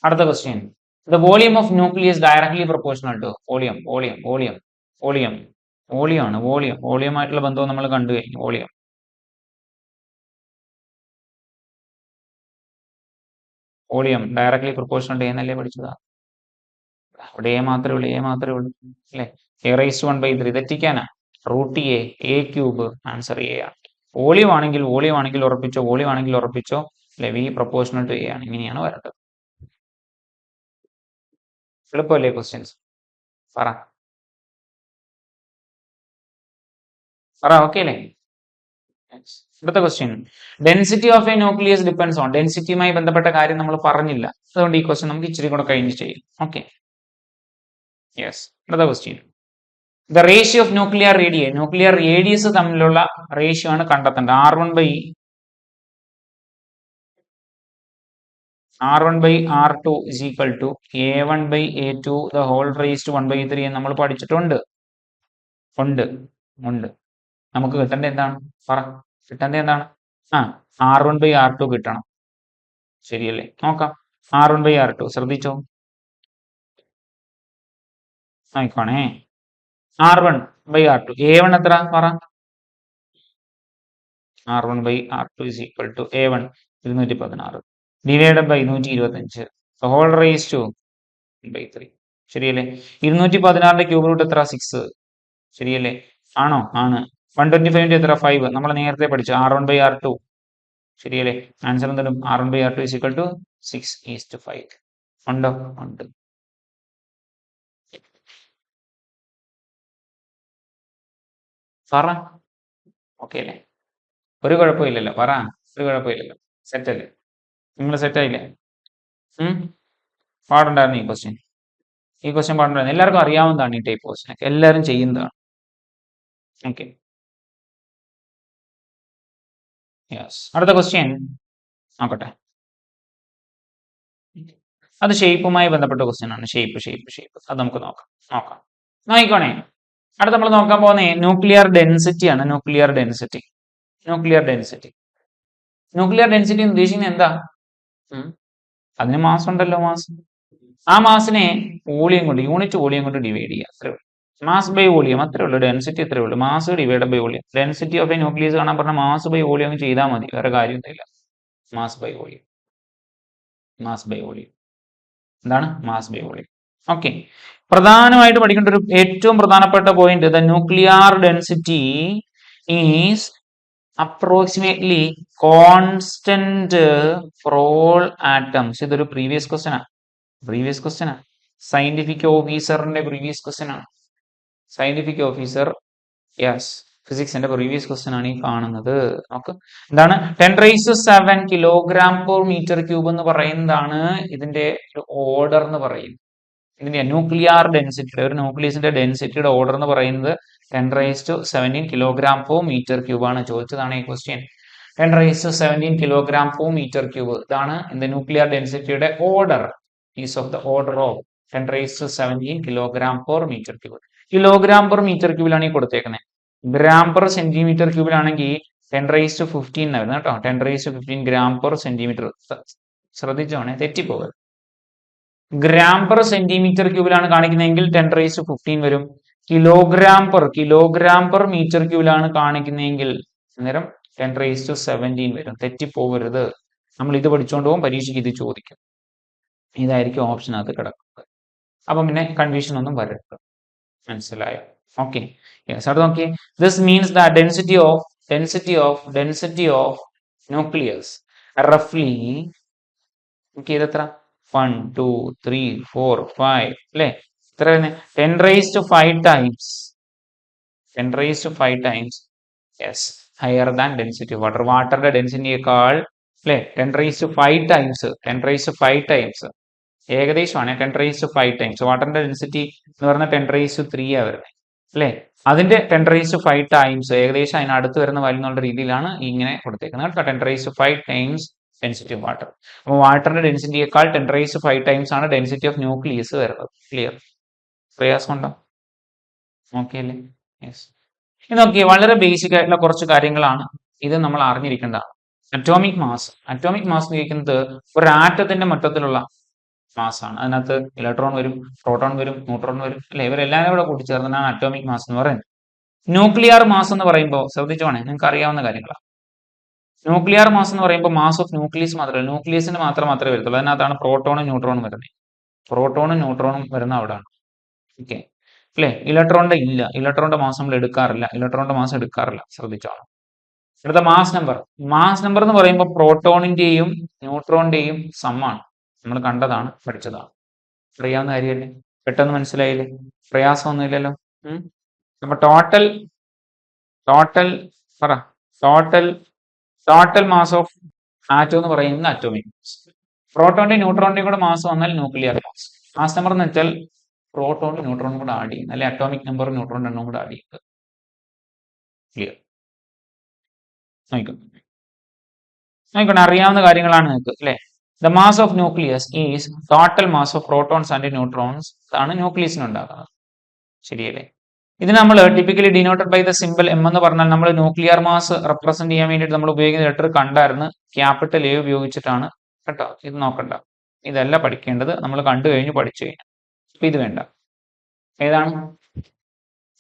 അടുത്ത question. The volume of nucleus directly proportional to volume ആണ്. വോളിയമായിട്ടുള്ള ബന്ധവും നമ്മൾ കണ്ടു കഴിഞ്ഞു. വോളിയം ഡയറക്ട്ലി പ്രൊപ്പോർഷണൽ ടു എന്നല്ലേ പഠിച്ചതാ? അവിടെ എ മാത്രമേ ഉള്ളൂ അല്ലെ? a⁻⁴ തെറ്റിക്കാനാ. √a³ ആൻസർ എ ആണ്. വോളിയം ആണെങ്കിൽ ഉറപ്പിച്ചോ അല്ലെ? V പ്രൊപ്പോർഷണൽ ടു എ ആണ്. ഇങ്ങനെയാണ് വരേണ്ടത്. എളുപ്പമല്ലേ ക്വസ്റ്റ്യൻസ്? പറ. ഓക്കെ അല്ലേ? അടുത്ത question. Density of a nucleus depends on. ഡെൻസിറ്റിയുമായി ബന്ധപ്പെട്ട കാര്യം നമ്മൾ പറഞ്ഞില്ല, അതുകൊണ്ട് ഈ ക്വസ്റ്റ്യൻ നമുക്ക് ഇച്ചിരി കൂടെ കഴിഞ്ഞ് ചെയ്യാം. Okay, yes. അടുത്ത question. The ratio of nuclear radius തമ്മിലുള്ള റേഷ്യോ ആണ് കണ്ടെത്തേണ്ടത്. R1/R2 is equal to A1/A2 the whole raised to 1/3 എന്ന് നമ്മൾ പഠിച്ചിട്ടുണ്ട്. ഉണ്ട്. നമുക്ക് കിട്ടേണ്ട എന്താണ്? കിട്ടേണ്ട എന്താണ്? R1/R2 കിട്ടണം. ശരിയല്ലേ? നോക്കാം. R1/R2 ശ്രദ്ധിച്ചോ. ആയിക്കോണേ. R1/R2 A1 എത്ര പറ? R1/R2 is equal to A1 216 divided by 125 the whole raised to 1/3. ശരിയല്ലേ? 216ന്റെ ക്യൂബ് റൂട്ട് എത്ര? 6. ശരിയല്ലേ? ആണോ? ആണ്. 125ന്റെ എത്ര? 5. നമ്മൾ നേരത്തെ പഠിച്ചു R1/R2. ശരിയല്ലേ? ആൻസർ എന്താണ്? R1/R2 is equal to 6:5. ഉണ്ടോ? ഉണ്ട്. പറ. ഓക്കെ അല്ലേ? ഒരു കുഴപ്പമില്ലല്ലോ. പറ, ഒരു കുഴപ്പമില്ലല്ലോ. സെറ്റ് അല്ലേ? നിങ്ങൾ സെറ്റ് ആയില്ലേ? പാടുണ്ടായിരുന്നു ഈ ക്വസ്റ്റ്യൻ പാടുണ്ടായിരുന്നു. എല്ലാവർക്കും അറിയാവുന്നതാണ് ഈ ടൈപ്പ് ക്വസ്റ്റ്യൻ ഒക്കെ, എല്ലാവരും ചെയ്യുന്നതാണ്. Okay, yes. അടുത്ത ക്വസ്റ്റ്യൻ നോക്കട്ടെ. അത് ഷേപ്പുമായി ബന്ധപ്പെട്ട ക്വസ്റ്റ്യൻ ആണ്. ഷേപ്പ് അത് നമുക്ക് നോക്കാം. നോക്കിക്കോണേ, അടുത്ത നമ്മൾ നോക്കാൻ പോകുന്ന ന്യൂക്ലിയർ ഡെൻസിറ്റി ആണ്. ന്യൂക്ലിയർ ഡെൻസിറ്റി ഉദ്ദേശിക്കുന്നത് എന്താ? അതിന് മാസ് ഉണ്ടല്ലോ. ആ മാസിനെ യൂണിറ്റ് വോളിയം കൊണ്ട് ഡിവൈഡ് ചെയ്യുക. അത്രേ ഉള്ളൂ. മാസ് ബൈ വോളിയം അത്രേ ഉള്ളൂ. ഡെൻസിറ്റി അത്രേ ഉള്ളൂ. Mass divide by volume. Density of a nucleus കാണാൻ പറഞ്ഞാൽ മാസ് ബൈ വോളിയം ചെയ്താൽ മതി, വേറെ കാര്യമൊന്നുമില്ല. മാസ് ബൈ വോളിയം എന്താണ്? Mass by volume. ഓക്കെ, പ്രധാനമായിട്ട് പഠിക്കേണ്ട ഒരു ഏറ്റവും പ്രധാനപ്പെട്ട point, the nuclear density is approximately constant for all atoms. ഇതൊരു പ്രീവിയസ് ക്വസ്റ്റ്യൻ ആണ്. സയന്റിഫിക് ഓഫീസറിന്റെ പ്രീവിയസ് ക്വസ്റ്റ്യൻ ആണ്. ഫിസിക്സിന്റെ പ്രീവിയസ് ക്വസ്റ്റ്യൻ ആണ് ഈ കാണുന്നത്. നോക്ക്, എന്താണ് 10⁻⁷ കിലോഗ്രാം പെർ മീറ്റർ ക്യൂബ് എന്ന് പറയുന്നതാണ് ഇതിന്റെ ഓർഡർ എന്ന് പറയുന്നത്. ഇതിന്റെ ന്യൂക്ലിയർ ഡെൻസിറ്റിയുടെ, ഒരു ന്യൂക്ലിയസിന്റെ ഡെൻസിറ്റിയുടെ ഓർഡർ എന്ന് പറയുന്നത് 10⁻⁷ കിലോഗ്രാം പെർ മീറ്റർ ക്യൂബ് ആണ്. ചോദിച്ചതാണ് ഈ question. 10⁻⁷ kilogram per metre cube, ഇതാണ് ന്യൂക്ലിയർ ഡെൻസിറ്റിയുടെ order. Is of the order of 10⁻⁷ kilogram per metre cube. Kilogram per metre ക്യൂബിലാണ് ഈ കൊടുത്തേക്കുന്നത്. ഗ്രാം പെർ സെന്റിമീറ്റർ ക്യൂബിലാണെങ്കിൽ 10⁻⁵ എന്നായിരുന്നു കേട്ടോ. 10⁻⁵ ഗ്രാം പെർ സെന്റിമീറ്റർ. ശ്രദ്ധിച്ചോണേ, തെറ്റിപ്പോകരുത്. ഗ്രാം പെർ സെന്റിമീറ്റർ ക്യൂബിലാണ് കാണിക്കുന്നതെങ്കിൽ 10⁻⁵ വരും. കിലോഗ്രാം പെർ മീറ്റർ ക്യൂബിലാണ് കാണിക്കുന്നതെങ്കിൽ അന്നേരം 10⁻⁷ വരും. തെറ്റിപ്പോകരുത്. നമ്മൾ ഇത് പഠിച്ചുകൊണ്ട് പോകും, പരീക്ഷയ്ക്ക് ഇത് ചോദിക്കും. ഇതായിരിക്കും ഓപ്ഷനകത്ത് കിടക്കുന്നത്. അപ്പം പിന്നെ കൺഫ്യൂഷൻ ഒന്നും വരരുത്. മനസ്സിലായോ? ഓക്കെ, അടുത്ത് നോക്കിയേ. This means the density of nucleus റഫ്ലി, ഇതെത്ര? 1 2 3 4 5 അല്ലേ? എത്ര? 10⁵ times. 10⁵ times higher than density of water. വാട്ടറുടെ ഡെൻസിറ്റിയേക്കാൾ അല്ലെ 10⁵ ടൈംസ് ഏകദേശമാണ്. 10⁵ ടൈംസ് വാട്ടറിന്റെ ഡെൻസിറ്റി എന്ന് പറഞ്ഞാൽ 10⁻³ വരുന്നത് അല്ലെ. അതിന്റെ 10⁵ ടൈംസ് ഏകദേശം അതിനടുത്ത് വരുന്ന വാല്യൂ എന്നുള്ള രീതിയിലാണ് ഇങ്ങനെ കൊടുത്തേക്കുന്നത് കേട്ടോ. 10⁵ ടൈംസ് ഡെൻസിറ്റി ഓഫ് വാട്ടർ. അപ്പോൾ വാട്ടറിന്റെ ഡെൻസിറ്റിയേക്കാൾ 10⁵ ടൈംസ് ആണ് ഡെൻസിറ്റി ഓഫ് ന്യൂക്ലിയസ് വരുന്നത്. ക്ലിയർ? പ്രയാസമുണ്ടോ? ഓക്കെ അല്ലേ? യെസ്. ഇത് നോക്കിയേ, വളരെ ബേസിക് ആയിട്ടുള്ള കുറച്ച് കാര്യങ്ങളാണ്. ഇത് നമ്മൾ അറിഞ്ഞിരിക്കേണ്ടതാണ്. അറ്റോമിക് മാസ് എന്ന് ചോദിക്കുന്നത് ഒരു ആറ്റത്തിന്റെ മൊത്തത്തിലുള്ള മാസ് ആണ്. അതിനകത്ത് ഇലക്ട്രോൺ വരും, പ്രോട്ടോൺ വരും, ന്യൂട്രോൺ വരും അല്ലെ. ഇവരെല്ലാവരും കൂടെ കൂട്ടിച്ചേർന്നതാണ് അറ്റോമിക് മാസ് എന്ന് പറയുന്നത്. ന്യൂക്ലിയർ മാസ് എന്ന് പറയുമ്പോൾ ശ്രദ്ധിച്ചോണേ, നിങ്ങൾക്ക് അറിയാവുന്ന കാര്യങ്ങളാണ്. ന്യൂക്ലിയർ മാസ് എന്ന് പറയുമ്പോൾ മാസ് ഓഫ് ന്യൂക്ലിയസ് മാത്രമല്ല, ന്യൂക്ലിയസിന് മാത്രമേ വരത്തുള്ളൂ. അതിനകത്താണ് പ്രോട്ടോണും ന്യൂട്രോണും വരുന്ന അവിടെയാണ്. ഓക്കെ അല്ലെ. ഇലക്ട്രോണിന്റെ മാസ് നമ്മൾ എടുക്കാറില്ല. ശ്രദ്ധിച്ചോണം. അടുത്ത മാസ് നമ്പർ എന്ന് പറയുമ്പോൾ പ്രോട്ടോണിന്റെയും ന്യൂട്രോണിന്റെയും സമ്മാണ്. നമ്മൾ കണ്ടതാണ്, പഠിച്ചതാണ്, അറിയാവുന്ന കാര്യമല്ലേ? പെട്ടെന്ന് മനസ്സിലായില്ലേ? പ്രയാസമൊന്നുമില്ലല്ലോ. അപ്പൊ ടോട്ടൽ മാസ് ഓഫ് ആറ്റം എന്ന് പറയുന്നത് അറ്റോമിക് മാസ്. പ്രോട്ടോണിന്റെയും ന്യൂട്രോണിന്റെയും കൂടെ മാസ് വന്നാൽ ന്യൂക്ലിയർ മാസ് നമ്പർ എന്ന് വെച്ചാൽ പ്രോട്ടോണും ന്യൂട്രോണും കൂടെ ആഡ് ചെയ്യുന്നത്, അല്ലെ അറ്റോമിക് നമ്പറും ന്യൂട്രോണിന്റെ എണ്ണവും കൂടെ ആഡ് ചെയ്യുന്നത്. ക്ലിയർ? നോക്കണം, അറിയാവുന്ന കാര്യങ്ങളാണ് നിങ്ങൾക്ക് അല്ലെ. The mass of nucleus is total mass of protons and neutrons ആണ് ന്യൂക്ലിയസിന് ഉണ്ടാക്കുന്നത്. ശരിയല്ലേ? ഇത് നമ്മൾ typically denoted by the simple M എന്ന് പറഞ്ഞാൽ നമ്മൾ ന്യൂക്ലിയർ മാസ് റെപ്രസെന്റ് ചെയ്യാൻ വേണ്ടിയിട്ട് നമ്മൾ ഉപയോഗിക്കുന്ന ലെറ്റർ കണ്ടായിരുന്നു. ക്യാപിറ്റൽ എ ഉപയോഗിച്ചിട്ടാണ് കേട്ടോ. ഇത് നോക്കണ്ട, ഇതല്ല പഠിക്കേണ്ടത്. നമ്മൾ കണ്ടു കഴിഞ്ഞു, പഠിച്ചു കഴിഞ്ഞു. അപ്പൊ ഇത് വേണ്ട. ഏതാണ്?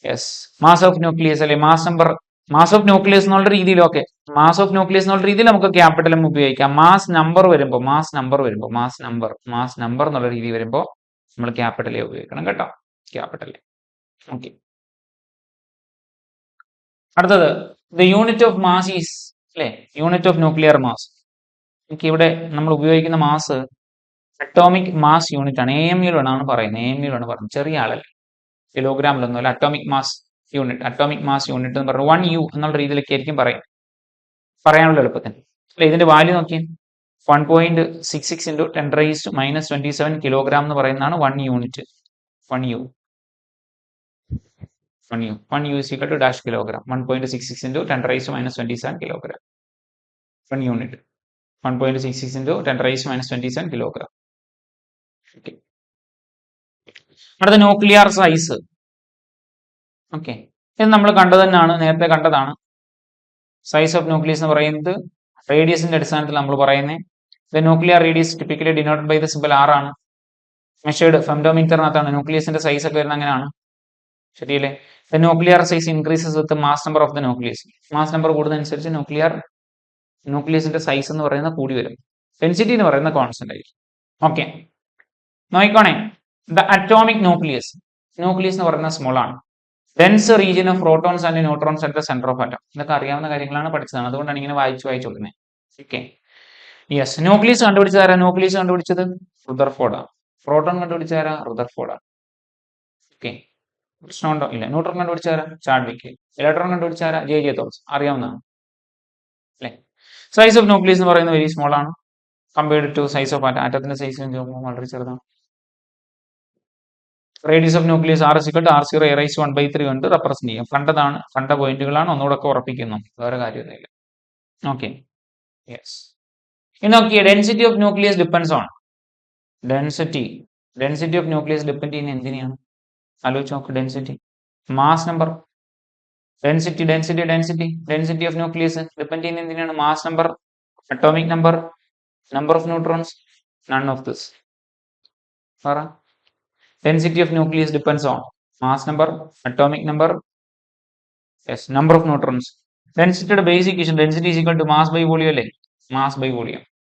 യെസ്, മാസ് ഓഫ് ന്യൂക്ലിയസ് അല്ലെ. മാസ് ഓഫ് ന്യൂക്ലിയസ് എന്നുള്ള രീതിയിൽ, ഓക്കെ, മാസ് ഓഫ് ന്യൂക്ലിയസ് എന്നുള്ള രീതിയിൽ നമുക്ക് ക്യാപിറ്റൽ എം ഉപയോഗിക്കാം. മാസ് നമ്പർ എന്നുള്ള രീതി വരുമ്പോൾ നമ്മൾ ക്യാപിറ്റൽ എ ഉപയോഗിക്കണം കേട്ടോ. Capital A. ഓക്കെ, അടുത്തത് the unit of mass is അല്ലെ, യൂണിറ്റ് ഓഫ് ന്യൂക്ലിയർ മാസ്. ഇവിടെ നമ്മൾ ഉപയോഗിക്കുന്ന മാസ് അറ്റോമിക് മാസ് യൂണിറ്റ് ആണ്. AMU ആണ് പറയുന്നത്. ചെറിയ ആളല്ലേ, കിലോഗ്രാമിലൊന്നുമല്ല. അറ്റോമിക് മാസ് യൂണിറ്റ് എന്ന് പറഞ്ഞാൽ 1U എന്നുള്ള രീതിയിലൊക്കെ ആയിരിക്കും പറയാനുള്ള എളുപ്പത്തിന് അല്ലെ. ഇതിന്റെ വാല്യൂ നോക്കിയേ, 1.66 × 10⁻⁻27 കിലോഗ്രാം എന്ന് പറയുന്നതാണ് 1 unit. 1U is equal to dash kilogram. 1.66 × 10⁻⁻27 kilogram. 1 unit. 1.66 × 10⁻⁻27 kilogram. Okay, അടുത്ത ന്യൂക്ലിയർ സൈസ്. ഓക്കെ, ഇത് നമ്മൾ കണ്ടത് തന്നെയാണ്, നേരത്തെ കണ്ടതാണ്. സൈസ് ഓഫ് ന്യൂക്ലിയസ് എന്ന് പറയുന്നത് റേഡിയസിന്റെ അടിസ്ഥാനത്തിൽ നമ്മൾ പറയുന്നത്. The nuclear radius typically denoted by the simple R ആണ്. മെഷേർഡ് ഫെംറ്റോമീറ്ററിനകത്താണ് ന്യൂക്ലിയസിന്റെ സൈസ് ഒക്കെ വരുന്നത്, അങ്ങനെയാണ്. ശരിയല്ലേ? The nuclear size increases with mass number of the nucleus. Mass number കൂടുന്നതനുസരിച്ച് ന്യൂക്ലിയസിന്റെ സൈസ് എന്ന് പറയുന്നത് കൂടി വരും. ഡെൻസിറ്റി എന്ന് പറയുന്ന കോൺസ്റ്റന്റ് ആയിരിക്കും. ഓക്കെ, നോക്കിക്കോണേ, ദ അറ്റോമിക് ന്യൂക്ലിയസ് എന്ന് പറയുന്നത് സ്മോൾ ആണ്. Dense region of protons and neutrons at the centre of atom. ഇതൊക്കെ അറിയാവുന്ന കാര്യങ്ങളാണ്, പഠിച്ചതാണ്, അതുകൊണ്ടാണ് ഇങ്ങനെ വായിച്ചു കൊടുക്കുന്നത്. Okay, yes. ന്യൂക്ലിയസ് കണ്ടുപിടിച്ചതാരാ? ന്യൂക്ലിയസ് കണ്ടുപിടിച്ചത് റുദർഫോർഡ് ആണ്. പ്രോട്ടോൺ കണ്ടുപിടിച്ചതാരാ? റുദർഫോർഡ് ആണ്. ഓക്കെ, പ്രശ്നമുണ്ടോ? ഇല്ല. ന്യൂട്രോൺ കണ്ടുപിടിച്ചതാരാ? ചാഡ്വിക്ക്. ഇലക്ട്രോൺ കണ്ടുപിടിച്ചതാരാ? J Thomas. അറിയാവുന്നതാണ് അല്ലെ? സൈസ് ഓഫ് ന്യൂക്ലിയസ് എന്ന് പറയുന്നത് വെരി സ്മോൾ ആണ് compared to size of atom. ആറ്റത്തിന്റെ സൈസ് വളരെ ചെറുതാണ്. Radius of nucleus R is equal to R0 1/3 കൊണ്ട് റെപ്രസെന്റ് ചെയ്യും. കണ്ട പോയിന്റുകളാണ്, ഒന്നുകൂടെ ഒക്കെ ഉറപ്പിക്കുന്നു, വേറെ കാര്യമൊന്നുമില്ല. Okay, yes. ഇനി നോക്കിയേ, density of nucleus depends on density of nucleus depend ചെയ്യുന്ന എന്തിനെയാണ്? ആലോചിച്ച് നോക്ക്. Density, mass number. Density of nucleus depend ചെയ്യുന്ന എന്തിനാണ്? Mass number, atomic number, number of neutrons, none of this. പറ. Density of nucleus depends on mass number, atomic number, yes, number of neutrons. Density basic equation, density is equal to mass by volume, mass by volume.